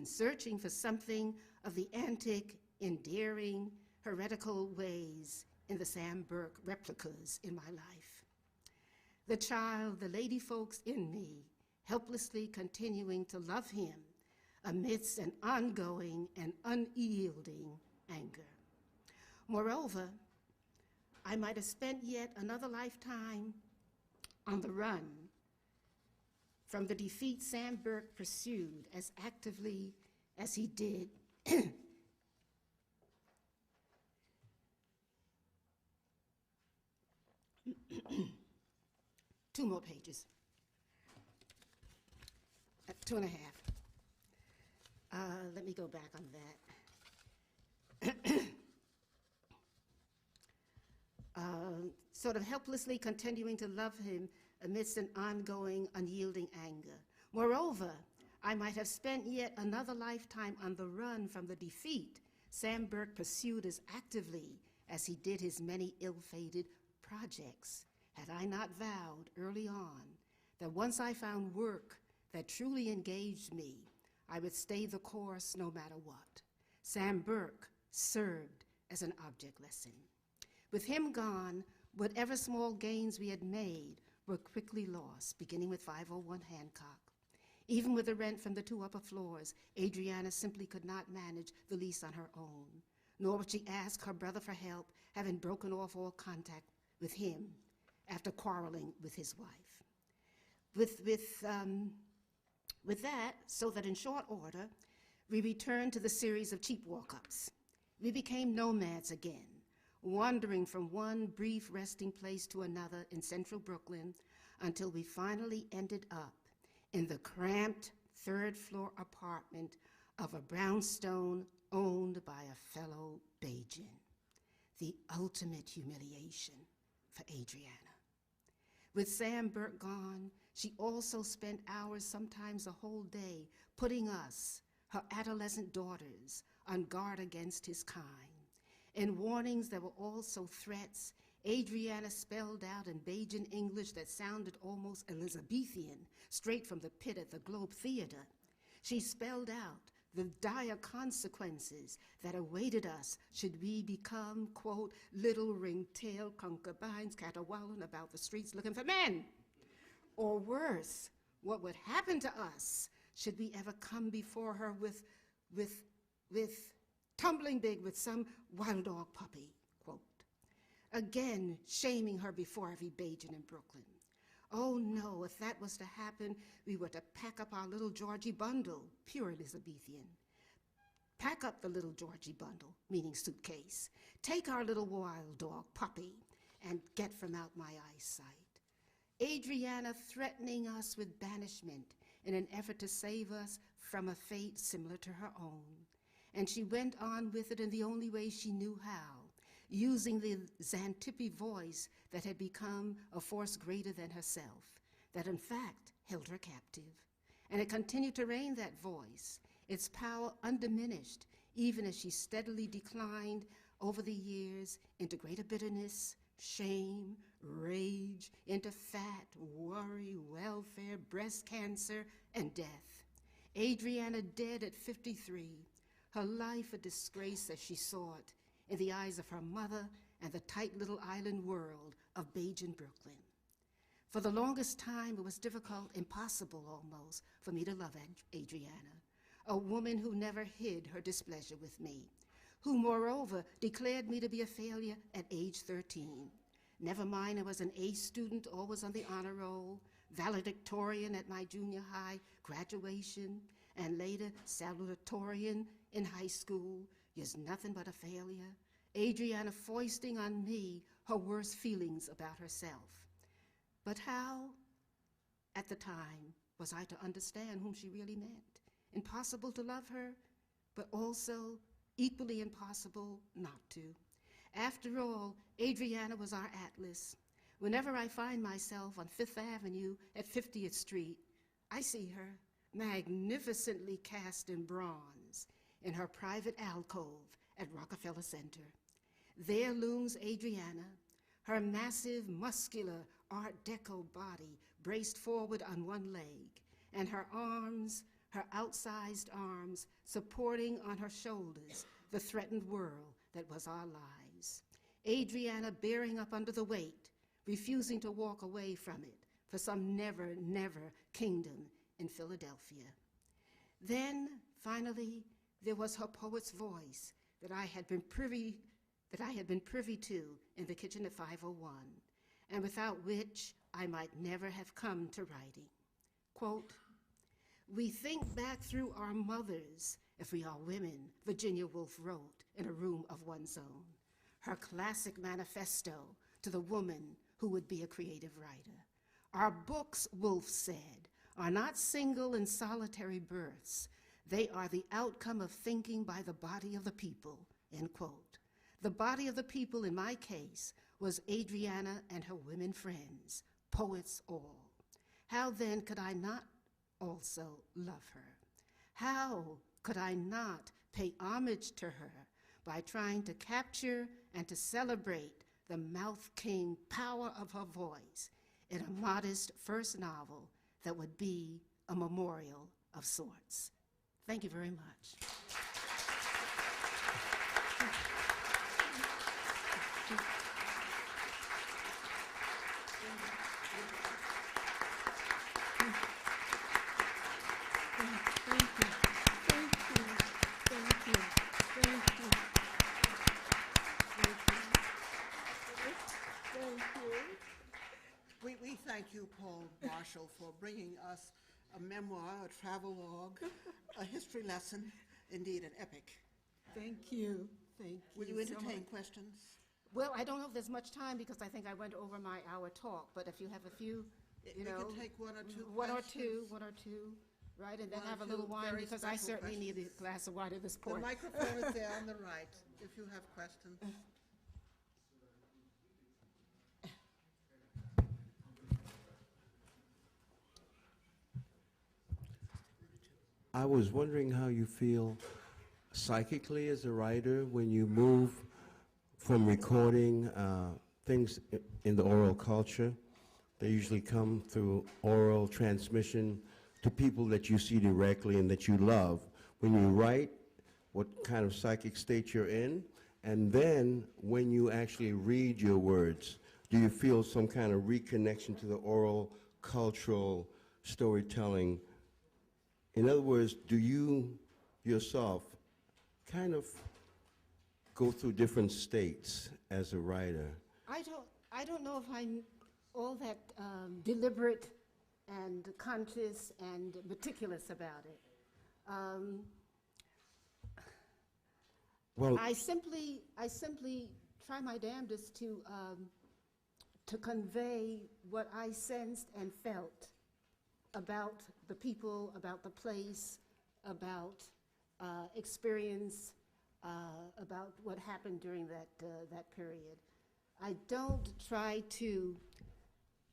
searching for something of the antic, endearing, heretical ways in the Sam Burke replicas in my life. The child, the lady folks in me, helplessly continuing to love him amidst an ongoing and unyielding anger. Moreover, I might have spent yet another lifetime on the run from the defeat Sam Burke pursued as actively as he did two more pages. 2.5. Let me go back on that. Sort of helplessly continuing to love him amidst an ongoing, unyielding anger. Moreover, I might have spent yet another lifetime on the run from the defeat Sam Burke pursued as actively as he did his many ill-fated projects, had I not vowed early on that once I found work that truly engaged me, I would stay the course no matter what. Sam Burke served as an object lesson. With him gone, whatever small gains we had made were quickly lost, beginning with 501 Hancock. Even with the rent from the 2 upper floors, Adriana simply could not manage the lease on her own, nor would she ask her brother for help, having broken off all contact with him after quarreling with his wife. With that, so that in short order, we returned to the series of cheap walk-ups. We became nomads again, wandering from one brief resting place to another in central Brooklyn until we finally ended up in the cramped 3rd-floor apartment of a brownstone owned by a fellow Bajan. The ultimate humiliation for Adriana. With Sam Burke gone, she also spent hours, sometimes a whole day, putting us, her adolescent daughters, on guard against his kind. In warnings that were also threats, Adriana spelled out in Bajan English that sounded almost Elizabethan, straight from the pit at the Globe Theater. She spelled out the dire consequences that awaited us should we become, quote, little ring-tailed concubines caterwauling about the streets looking for men. Or worse, what would happen to us should we ever come before her with tumbling big with some wild dog puppy, quote. Again, shaming her before every Bajan in Brooklyn. Oh no, if that was to happen, we were to pack up our little Georgie bundle, pure Elizabethan. Pack up the little Georgie bundle, meaning suitcase. Take our little wild dog puppy and get from out my eyesight. Adriana threatening us with banishment in an effort to save us from a fate similar to her own. And she went on with it in the only way she knew how, using the Xantippe voice that had become a force greater than herself, that in fact held her captive. And it continued to reign that voice, its power undiminished, even as she steadily declined over the years into greater bitterness, shame, rage, into fat, worry, welfare, breast cancer, and death. Adriana dead at 53, her life a disgrace as she saw it in the eyes of her mother and the tight little island world of Bajan Brooklyn. For the longest time, it was difficult, impossible almost, for me to love Adriana, a woman who never hid her displeasure with me, who moreover declared me to be a failure at age 13. Never mind, I was an A student, always on the honor roll, valedictorian at my junior high graduation, and later salutatorian in high school, just nothing but a failure. Adriana foisting on me her worst feelings about herself. But how, at the time, was I to understand whom she really meant? Impossible to love her, but also equally impossible not to. After all, Adriana was our atlas. Whenever I find myself on Fifth Avenue at 50th Street, I see her magnificently cast in bronze in her private alcove at Rockefeller Center. There looms Adriana, her massive, muscular Art Deco body braced forward on one leg, and her arms, her outsized arms, supporting on her shoulders the threatened world that was our lives. Adriana bearing up under the weight, refusing to walk away from it for some never, never kingdom in Philadelphia. Then, finally, there was her poet's voice that I had been privy to in the kitchen at 501, and without which I might never have come to writing. Quote, "We think back through our mothers, if we are women," Virginia Woolf wrote in a room of one's own, her classic manifesto to the woman who would be a creative writer. "Our books," Woolf said, "are not single and solitary births. They are the outcome of thinking by the body of the people," end quote. The body of the people, in my case, was Adriana and her women friends, poets all. How then could I not also love her? How could I not pay homage to her by trying to capture and to celebrate the mouth-king power of her voice, in a modest first novel that would be a memorial of sorts. Thank you very much. We thank you, Paule Marshall, for bringing us a memoir, a travelogue, a history lesson, indeed an epic. Thank you. Thank you. Will you so entertain much. questions? Well, I don't know if there's much time because I think I went over my hour talk, but if you have a few, We know, can take one or two one or questions. two, right? And then One or have a little two wine very because I special certainly need a glass of wine at this The point. microphone is there on the right, if you have questions. I was wondering how you feel psychically as a writer when you move from recording things in the oral culture. They usually come through oral transmission to people that you see directly and that you love. When you write, what kind of psychic state you're in, and then when you actually read your words, do you feel some kind of reconnection to the oral cultural storytelling? In other words, do you yourself kind of go through different states as a writer? I don't know if I'm all that deliberate and conscious and meticulous about it. Well, I simply try my damnedest to convey what I sensed and felt about the people, about the place, about experience, about what happened during that period. I don't try to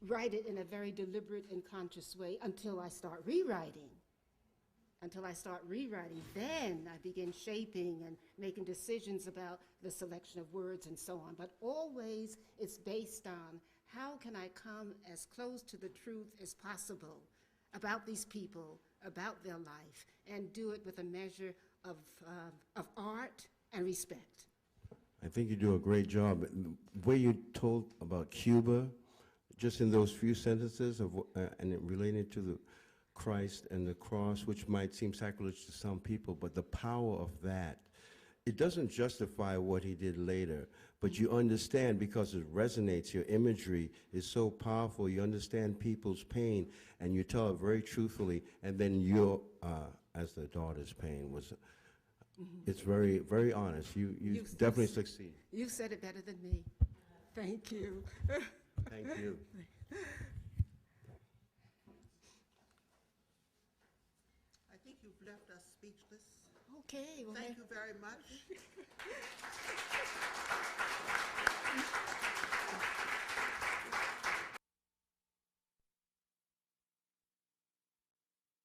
write it in a very deliberate and conscious way until I start rewriting. Then I begin shaping and making decisions about the selection of words and so on. But always it's based on how can I come as close to the truth as possible about these people, about their life, and do it with a measure of art and respect. I think you do a great job. The way you told about Cuba, just in those few sentences, and it related to the Christ and the cross, which might seem sacrilege to some people, but the power of that, it doesn't justify what he did later, but you understand because it resonates. Your imagery is so powerful. You understand people's pain, and you tell it very truthfully, and then your, as the daughter's pain was, it's very, very honest. You definitely succeed. You said it better than me. Thank you. Thank you. I think you've left us speechless. Okay. Well, Thank you very much.